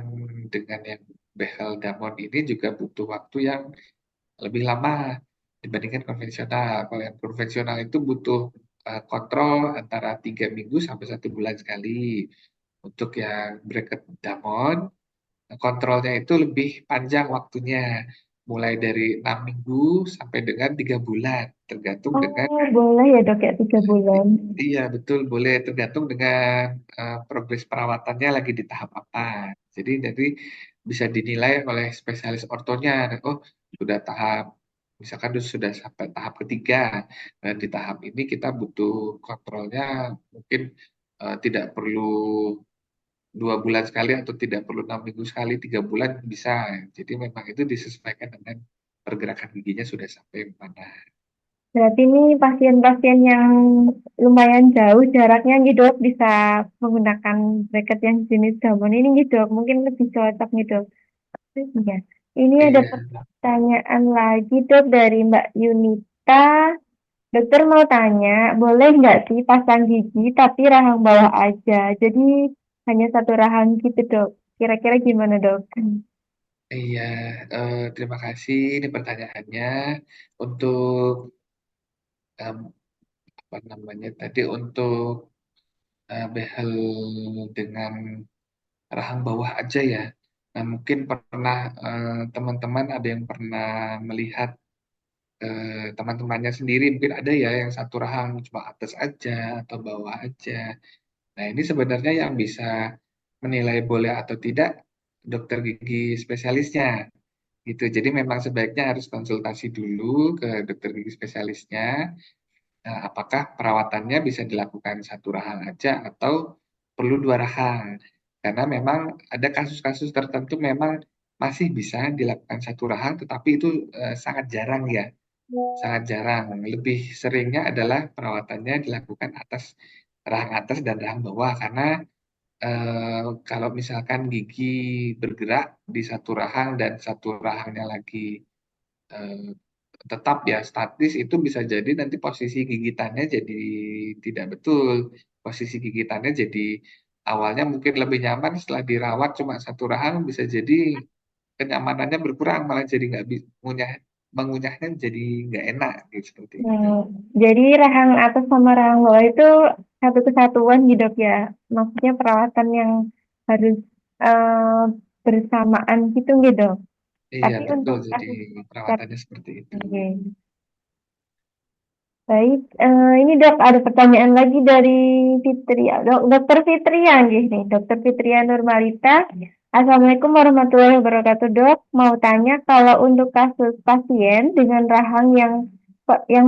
dengan yang behel damon ini juga butuh waktu yang lebih lama dibandingkan konvensional. Kalau yang konvensional itu butuh kontrol antara 3 minggu sampai 1 bulan sekali. Untuk yang bracket damon, kontrolnya itu lebih panjang waktunya, mulai dari 6 minggu sampai dengan 3 bulan, tergantung dengan Oh, boleh ya dok ya 3 bulan. iya betul boleh tergantung dengan progres perawatannya lagi di tahap apa. Jadi bisa dinilai oleh spesialis ortonya. Oh sudah tahap Misalkan sudah sampai tahap ketiga, dan di tahap ini kita butuh kontrolnya mungkin tidak perlu 2 bulan sekali atau tidak perlu 6 minggu sekali, 3 bulan bisa. Jadi memang itu disesuaikan dengan pergerakan giginya sudah sampai mana. Berarti ini pasien-pasien yang lumayan jauh jaraknya nih dok, bisa menggunakan bracket yang jenis gamon ini nih dok, mungkin lebih cocok nih dok. Iya. Ini ada Iya, pertanyaan lagi dok dari Mbak Yunita. Dokter mau tanya, boleh nggak sih pasang gigi tapi rahang bawah aja? Jadi hanya satu rahang gitu dok. Kira-kira gimana dok? iya. Terima kasih ini pertanyaannya. Untuk em, apa namanya tadi untuk behel dengan rahang bawah aja ya. Nah, mungkin pernah teman-teman ada yang pernah melihat teman-temannya sendiri, mungkin ada ya yang satu rahang cuma atas aja atau bawah aja. Nah, ini sebenarnya yang bisa menilai boleh atau tidak dokter gigi spesialisnya gitu. Jadi memang sebaiknya harus konsultasi dulu ke dokter gigi spesialisnya. Nah, apakah perawatannya bisa dilakukan satu rahang aja atau perlu 2 rahang? Karena memang ada kasus-kasus tertentu memang masih bisa dilakukan satu rahang, tetapi itu sangat jarang ya, sangat jarang. Lebih seringnya adalah perawatannya dilakukan rahang atas dan rahang bawah karena kalau misalkan gigi bergerak di satu rahang dan satu rahangnya lagi eh, tetap ya statis, itu bisa jadi nanti posisi gigitannya jadi tidak betul. Posisi gigitannya jadi awalnya mungkin lebih nyaman, setelah dirawat cuma satu rahang bisa jadi kenyamanannya berkurang, malah jadi nggak bisa mengunyahnya jadi nggak enak gitu seperti itu. Hmm, jadi rahang atas sama rahang bawah itu satu kesatuan gitu dok ya. Maksudnya perawatan yang harus eh, bersamaan gitu gitu. Iya Tapi betul, untuk jadi kasus perawatannya seperti itu. Oke. Baik, ini dok ada pertanyaan lagi dari Fitria. Dokter Fitria nih, Dokter Fitria Nurmalita. Assalamualaikum warahmatullahi wabarakatuh dok. Mau tanya kalau untuk kasus pasien dengan rahang yang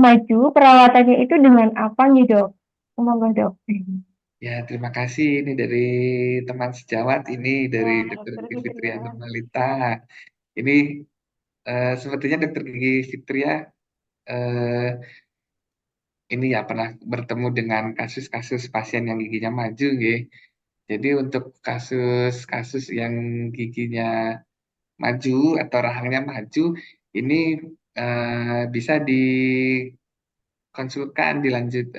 maju, perawatannya itu dengan apa nih dok? Semoga dok. Ya, terima kasih. Ini dari teman sejawat, ini dari Ya, Dokter Dokter Gigi Fitria Fitria. Nurmalita. Ini sepertinya Dokter Gigi Fitria eh, ini ya pernah bertemu dengan kasus-kasus pasien yang giginya maju, nggih. Jadi untuk kasus-kasus yang giginya maju atau rahangnya maju, ini bisa dikonsulkan lanjut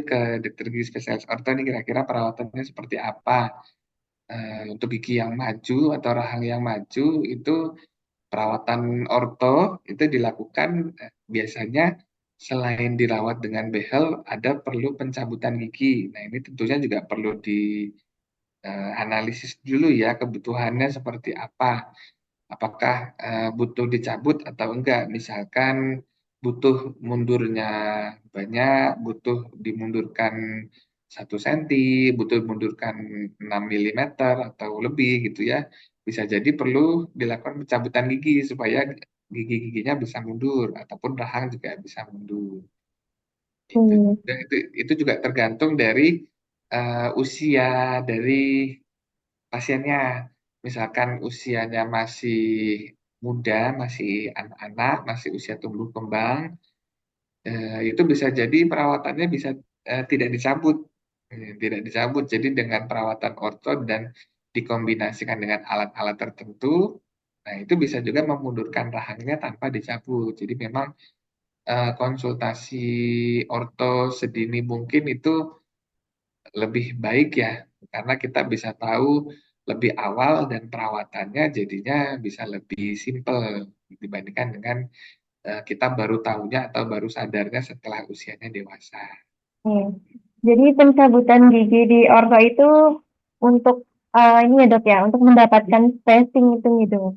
ke dokter gigi spesialis orto, ini kira-kira perawatannya seperti apa. Untuk gigi yang maju atau rahang yang maju itu perawatan orto itu dilakukan biasanya selain dirawat dengan behel ada perlu pencabutan gigi. Nah, ini tentunya juga perlu dianalisis dulu ya kebutuhannya seperti apa. Apakah butuh dicabut atau enggak? Misalkan butuh mundurnya banyak, butuh dimundurkan 1 senti, butuh mundurkan 6 mm atau lebih gitu ya. Bisa jadi perlu dilakukan pencabutan gigi supaya gigi-giginya bisa mundur ataupun rahang juga bisa mundur. Itu, Hmm, dan itu juga tergantung dari usia dari pasiennya. Misalkan usianya masih muda, masih anak-anak, masih usia tumbuh kembang, itu bisa jadi perawatannya bisa tidak dicabut. Tidak dicabut. Jadi dengan perawatan orto dan dikombinasikan dengan alat-alat tertentu, nah itu bisa juga memundurkan rahangnya tanpa dicabut. Jadi memang konsultasi orto sedini mungkin itu lebih baik ya, karena kita bisa tahu lebih awal dan perawatannya jadinya bisa lebih simpel dibandingkan dengan kita baru tahunya atau baru sadarnya setelah usianya dewasa. iya. Jadi pencabutan gigi di orto itu untuk ini ya dok ya, untuk mendapatkan spacing itu nih dok.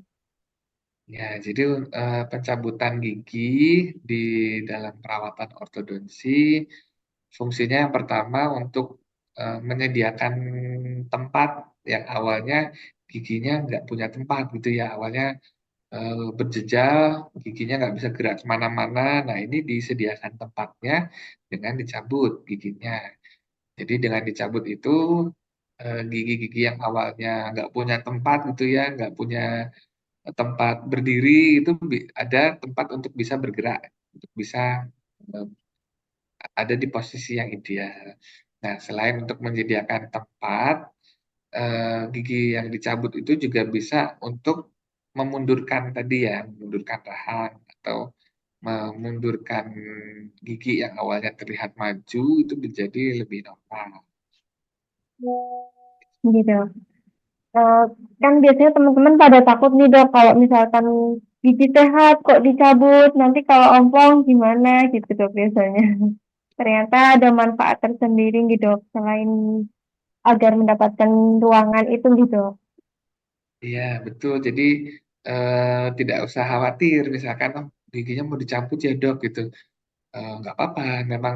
Ya, jadi pencabutan gigi di dalam perawatan ortodonsi fungsinya yang pertama untuk menyediakan tempat yang awalnya giginya nggak punya tempat gitu ya. Awalnya berjejal, giginya nggak bisa gerak kemana-mana. Nah, ini disediakan tempatnya dengan dicabut giginya. Jadi dengan dicabut itu gigi-gigi yang awalnya nggak punya tempat gitu ya, nggak punya tempat berdiri itu ada tempat untuk bisa bergerak, untuk bisa eh, ada di posisi yang ideal. Nah, selain untuk menyediakan tempat, gigi yang dicabut itu juga bisa untuk memundurkan tadi ya, memundurkan rahang atau memundurkan gigi yang awalnya terlihat maju itu menjadi lebih normal. Gitu. Eh, kan biasanya teman-teman pada takut nih dok kalau misalkan gigi sehat kok dicabut nanti kalau ompong gimana gitu dok biasanya. Ternyata ada manfaat tersendiri gitu dok selain agar mendapatkan ruangan itu gitu. Iya, betul. Jadi tidak usah khawatir, misalkan "Oh, giginya mau dicabut ya dok gitu. Nggak apa-apa, memang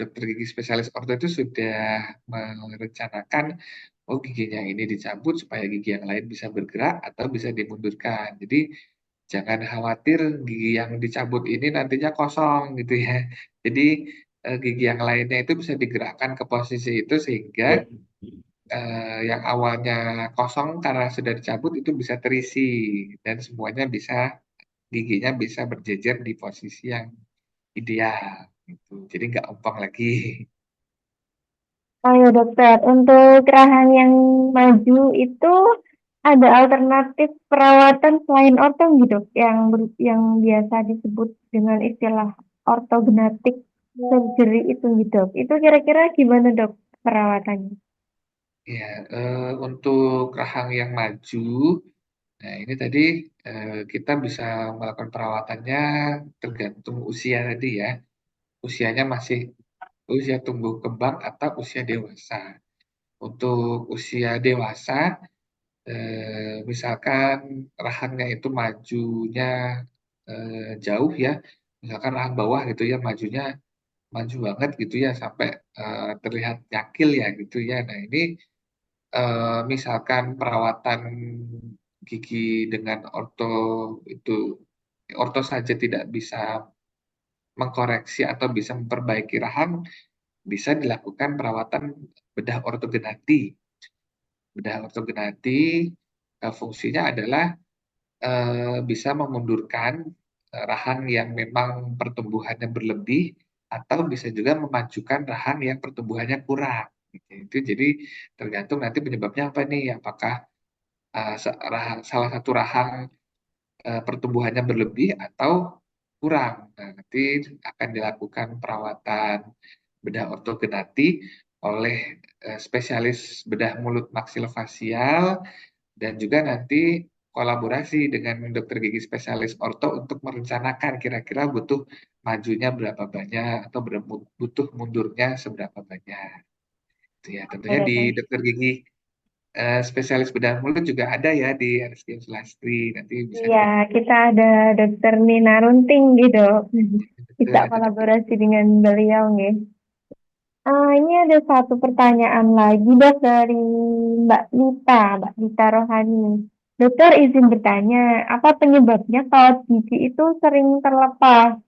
dokter gigi spesialis orto itu sudah merencanakan, oh giginya ini dicabut supaya gigi yang lain bisa bergerak atau bisa dimundurkan. Jadi jangan khawatir gigi yang dicabut ini nantinya kosong gitu ya. Jadi gigi yang lainnya itu bisa digerakkan ke posisi itu sehingga yang awalnya kosong karena sudah dicabut itu bisa terisi dan semuanya bisa giginya bisa berjejer di posisi yang ideal gitu. Jadi nggak ompong lagi. Oh ya dokter, untuk rahang yang maju itu ada alternatif perawatan selain orto gitu, yang biasa disebut dengan istilah ortognatik surgery itu gitu. Itu kira-kira gimana dok perawatannya? Ya, untuk rahang yang maju, nah ini tadi kita bisa melakukan perawatannya tergantung usia tadi ya. Usianya masih usia tumbuh kembang atau usia dewasa. Untuk usia dewasa, misalkan rahangnya itu majunya jauh ya, misalkan rahang bawah gitu ya, majunya maju banget gitu ya, sampai terlihat nyakil ya gitu ya. Nah ini misalkan perawatan gigi dengan orto itu orto saja tidak bisa mengkoreksi atau bisa memperbaiki rahang, bisa dilakukan perawatan bedah ortognati. Bedah ortognati fungsinya adalah bisa memundurkan rahang yang memang pertumbuhannya berlebih atau bisa juga memajukan rahang yang pertumbuhannya kurang. Gitu. Itu jadi tergantung nanti penyebabnya apa nih? Apakah salah satu rahang pertumbuhannya berlebih atau kurang. Nah, nanti akan dilakukan perawatan bedah ortognati oleh spesialis bedah mulut maksilofasial dan juga nanti kolaborasi dengan dokter gigi spesialis orto untuk merencanakan kira-kira butuh majunya berapa banyak atau butuh mundurnya seberapa banyak. Itu ya, tentunya Ya, di dok. dokter gigi spesialis bedah mulut juga ada ya di RSUD Sulastri. Nanti bisa Iya, dikontak. kita ada dokter Nina Runting gitu. Bisa Betul, ada dokter. kolaborasi dengan beliau nih. Ini ada satu pertanyaan lagi dok dari Mbak Nita Rohani. Dokter izin bertanya, apa penyebabnya kawat gigi itu sering terlepas?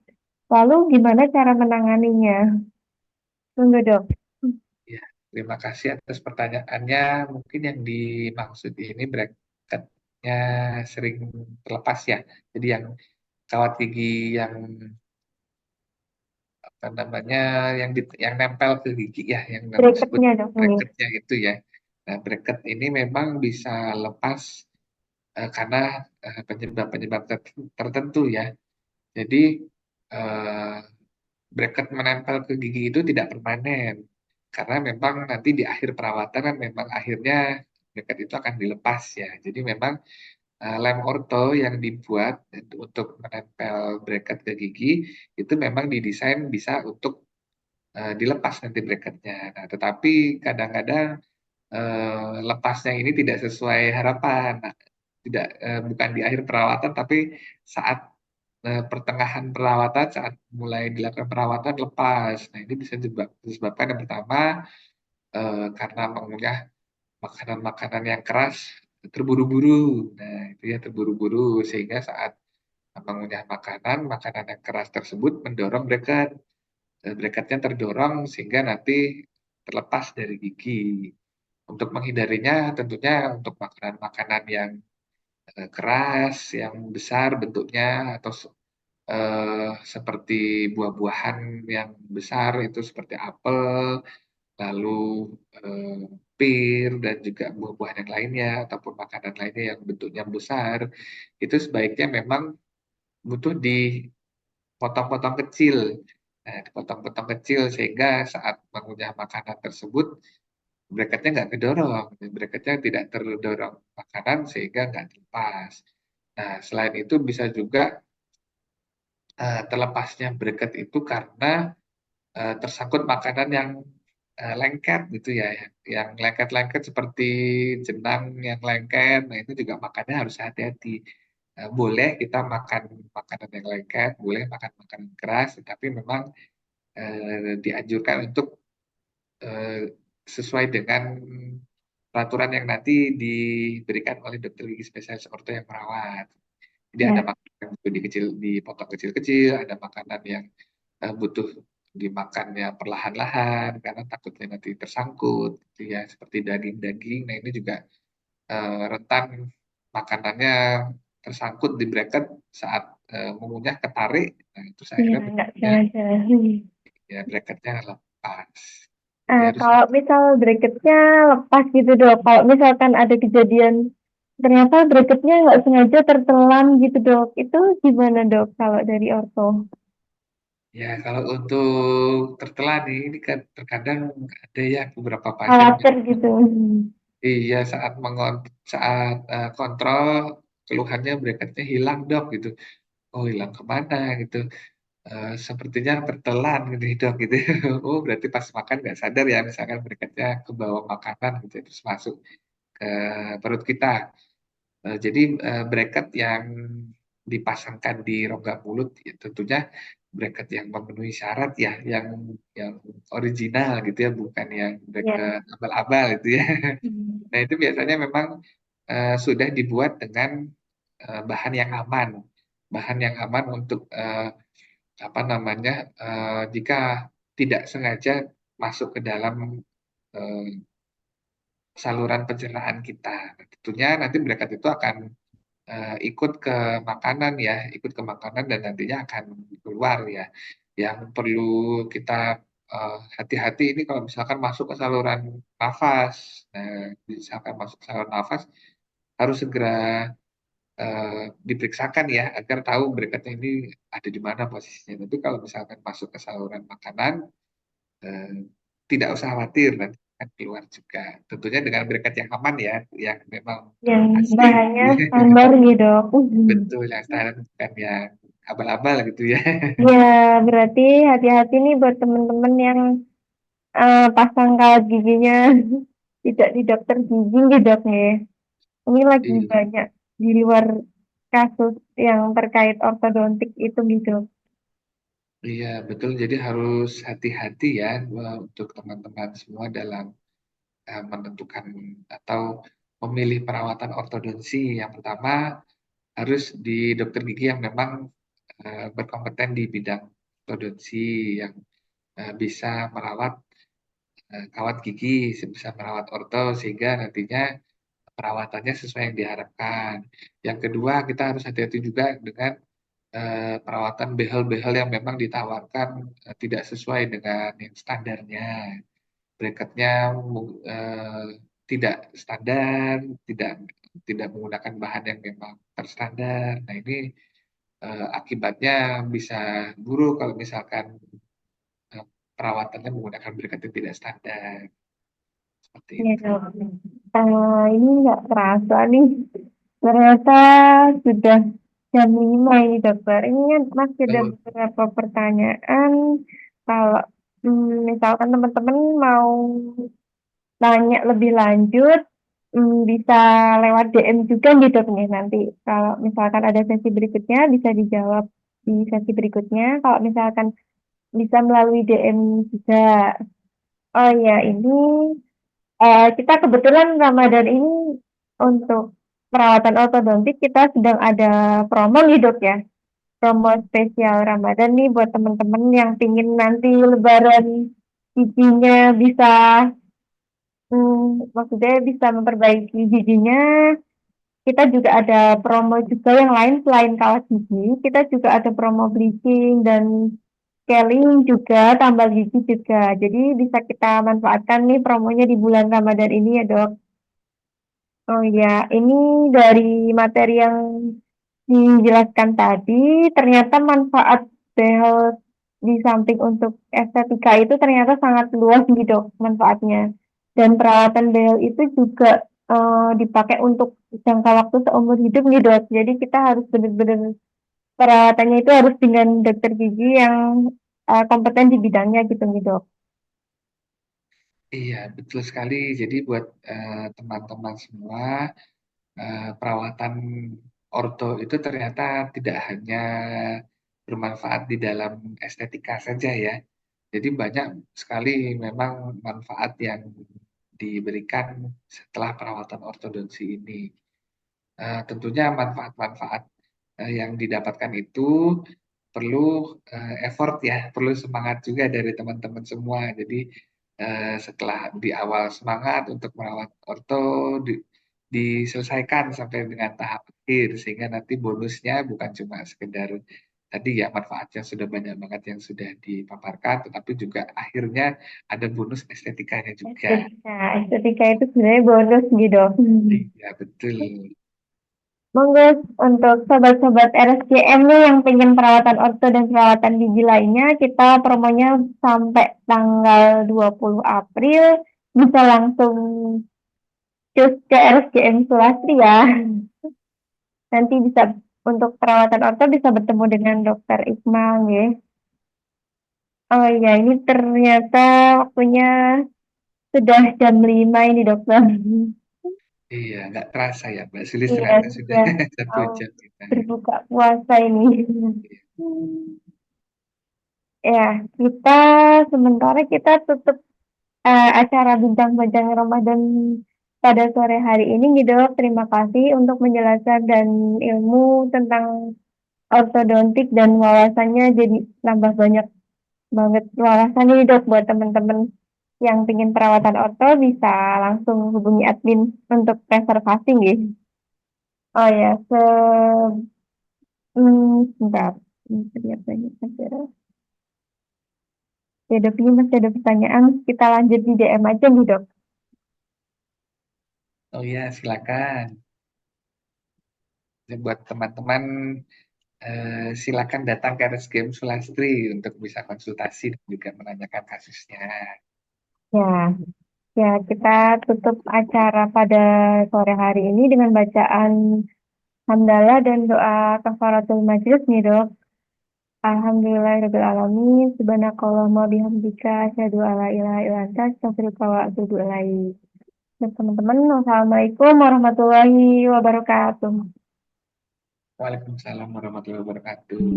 Lalu gimana cara menanganinya? Tunggu dok. Ya, terima kasih atas pertanyaannya. Mungkin yang dimaksud ini bracketnya sering terlepas ya. Jadi yang kawat gigi yang apa namanya yang nempel ke gigi ya, yang disebut Bracketnya dok ini. bracketnya itu ya. Nah, bracket ini memang bisa lepas karena penyebab-penyebab tertentu ya. Jadi eh, bracket menempel ke gigi itu tidak permanen karena memang nanti di akhir perawatan kan memang akhirnya bracket itu akan dilepas ya. Jadi memang lem orto yang dibuat untuk menempel bracket ke gigi itu memang didesain bisa untuk dilepas nanti bracketnya. Nah, tetapi kadang-kadang lepasnya ini tidak sesuai harapan. Nah, tidak bukan di akhir perawatan, tapi saat pertengahan perawatan, saat mulai dilakukan perawatan lepas. Nah, ini bisa disebabkan yang pertama karena mengunyah makanan-makanan yang keras terburu-buru. Nah, itu ya terburu-buru sehingga saat mengunyah makanan, makanan yang keras tersebut mendorong bracket. Bracketnya terdorong sehingga nanti terlepas dari gigi. Untuk menghindarinya tentunya untuk makanan-makanan yang keras, yang besar bentuknya atau seperti buah-buahan yang besar itu seperti apel, lalu eh, pir dan juga buah-buahan yang lainnya ataupun makanan lainnya yang bentuknya besar itu sebaiknya memang butuh dipotong-potong kecil. Nah, dipotong-potong kecil sehingga saat mengunyah makanan tersebut bracketnya nggak kedorong, bracketnya tidak terdorong makanan sehingga nggak terlepas. Nah, selain itu bisa juga terlepasnya bracket itu karena tersangkut makanan yang lengket gitu ya, yang lengket-lengket seperti jenang yang lengket, nah itu juga makannya harus hati-hati. Boleh kita makan makanan yang lengket, boleh makan makanan keras, tetapi memang dianjurkan untuk eh, sesuai dengan peraturan yang nanti diberikan oleh dokter gigi spesialis orto yang merawat. Jadi ada Ya, makanan yang butuh dipotong kecil-kecil, ada makanan yang butuh dimakannya perlahan-lahan karena takutnya nanti tersangkut, gitu ya, seperti daging-daging. Nah ini juga rentan makanannya tersangkut di bracket saat mengunyah ketarik, nah itu iya, akhirnya nggak bracketnya sengaja. ya bracketnya lepas. Jadi harus Kalau misal bracketnya lepas gitu dok, kalau misalkan ada kejadian ternyata bracketnya nggak sengaja tertelan gitu dok, itu gimana dok kalau dari ortho? ya kalau untuk tertelan nih, ini kan terkadang ada ya beberapa pasien Khawatir gitu. iya saat kontrol keluhannya bracketnya hilang dok gitu. Oh hilang kemana gitu. Sepertinya tertelan gitu dok gitu. Oh berarti pas makan nggak sadar ya misalkan bracketnya ke bawah makanan gitu terus masuk ke perut kita. Jadi bracket yang dipasangkan di rongga mulut ya, tentunya bracket yang memenuhi syarat ya, yang original gitu ya, bukan yang Ya. bracket abal-abal itu ya. Hmm. Nah itu biasanya memang sudah dibuat dengan bahan yang aman, bahan yang aman untuk apa namanya jika tidak sengaja masuk ke dalam eh, saluran pencernaan kita. Nah, tentunya nanti bracket itu akan ikut ke makanan ya, ikut ke makanan dan nantinya akan keluar ya. Yang perlu kita hati-hati ini kalau misalkan masuk ke saluran nafas. Nah, misalkan masuk ke saluran nafas harus segera diperiksakan ya agar tahu berikutnya ini ada di mana posisinya. Tapi kalau misalkan masuk ke saluran makanan eh, tidak usah khawatir nanti akan keluar juga. Tentunya dengan berkat yang aman ya, yang memang Yang asli. bahannya standar gitu dok. Betul, yang standar bukan yang abal-abal gitu ya. Ya, berarti hati-hati nih buat temen-temen yang pasang kawat giginya tidak di dokter gigi nih dok ya. Ini lagi Iya, banyak di luar kasus yang terkait ortodontik itu gitu. iya, betul. Jadi harus hati-hati ya untuk teman-teman semua dalam menentukan atau memilih perawatan ortodonsi. Yang pertama harus di dokter gigi yang memang berkompeten di bidang ortodonsi yang bisa merawat kawat gigi, bisa merawat orto sehingga nantinya perawatannya sesuai yang diharapkan. Yang kedua, kita harus hati-hati juga dengan perawatan behel-behel yang memang ditawarkan tidak sesuai dengan yang standarnya. Bracketnya eh, tidak standar, tidak tidak menggunakan bahan yang memang terstandar. Nah ini akibatnya bisa buruk kalau misalkan perawatannya menggunakan bracket yang tidak standar. Seperti Ya itu. dok. Ini nggak terasa nih. Ternyata sudah jam 5 ini dokter. Ini kan masih ada Oh, beberapa pertanyaan. Kalau misalkan teman-teman mau nanya lebih lanjut, bisa lewat DM juga gitu nih nanti. Kalau misalkan ada sesi berikutnya, bisa dijawab di sesi berikutnya. Kalau misalkan bisa melalui DM juga. Oh ya, ini kita kebetulan Ramadan ini untuk perawatan ortodontik kita sedang ada promo nih dok ya. Promo spesial Ramadan nih buat teman-teman yang pingin nanti Lebaran giginya bisa, maksudnya bisa memperbaiki giginya. Kita juga ada promo juga yang lain selain kawat gigi. Kita juga ada promo bleaching dan scaling juga, tambal gigi juga. Jadi bisa kita manfaatkan nih promonya di bulan Ramadan ini ya dok. Oh ya, ini dari materi yang dijelaskan tadi, ternyata manfaat behel di samping untuk estetika itu ternyata sangat luas nih dok manfaatnya. Dan perawatan behel itu juga dipakai untuk jangka waktu seumur hidup nih dok. Jadi kita harus benar-benar perawatannya itu harus dengan dokter gigi yang kompeten di bidangnya gitu nih dok. Iya, betul sekali. Jadi buat teman-teman semua, perawatan orto itu ternyata tidak hanya bermanfaat di dalam estetika saja ya. Jadi banyak sekali memang manfaat yang diberikan setelah perawatan ortodonsi ini. Tentunya manfaat-manfaat yang didapatkan itu perlu effort ya, perlu semangat juga dari teman-teman semua. Jadi setelah di awal semangat untuk merawat orto diselesaikan sampai dengan tahap akhir sehingga nanti bonusnya bukan cuma sekedar tadi ya manfaatnya sudah banyak banget yang sudah dipaparkan, tetapi juga akhirnya ada bonus estetikanya juga. Estetika itu sebenarnya bonus gitu. Iya betul. Monggo untuk sobat-sobat RSCM nih yang pengen perawatan orto dan perawatan gigi lainnya, kita promonya sampai tanggal 20 April. Bisa langsung cus ke RSCM Sulastri ya. Nanti bisa untuk perawatan orto bisa bertemu dengan Dokter Iqmal ya. Oh iya, ini ternyata waktunya sudah jam 5 ini dokter. Iya, nggak terasa ya, Mbak Sulis Iya, ternyata sudah sudah 1 mau jam kita. berbuka puasa ini. Ya, kita sementara kita tutup acara bincang-bincang Ramadan pada sore hari ini gitu. Terima kasih untuk menjelaskan dan ilmu tentang ortodontik dan wawasannya jadi nambah banyak banget wawasan ini dok buat teman-teman yang ingin perawatan orto bisa langsung hubungi admin untuk reservasi gitu. Oh ya, sebentar. Terlihat banyak aja. Ya dok, ini masih ada pertanyaan. Kita lanjut di DM aja nih dok. Oh ya, silakan. Ya, buat teman-teman, silakan datang ke RS Game Sulastri untuk bisa konsultasi dan juga menanyakan kasusnya. Ya, ya kita tutup acara pada sore hari ini dengan bacaan hamdalah dan doa kafaratul majlis nih dok. Alhamdulillahirrahmanirrahim. Subhanakallahumma bihamdika. Asyhadu alla ilaha illa anta. Astaghfiruka wa atubu ilaik. Dan teman-teman, wassalamualaikum warahmatullahi wabarakatuh. Waalaikumsalam warahmatullahi wabarakatuh.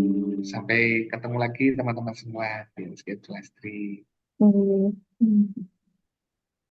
Sampai ketemu lagi teman-teman semua di RS Game Sulastri. Hmm.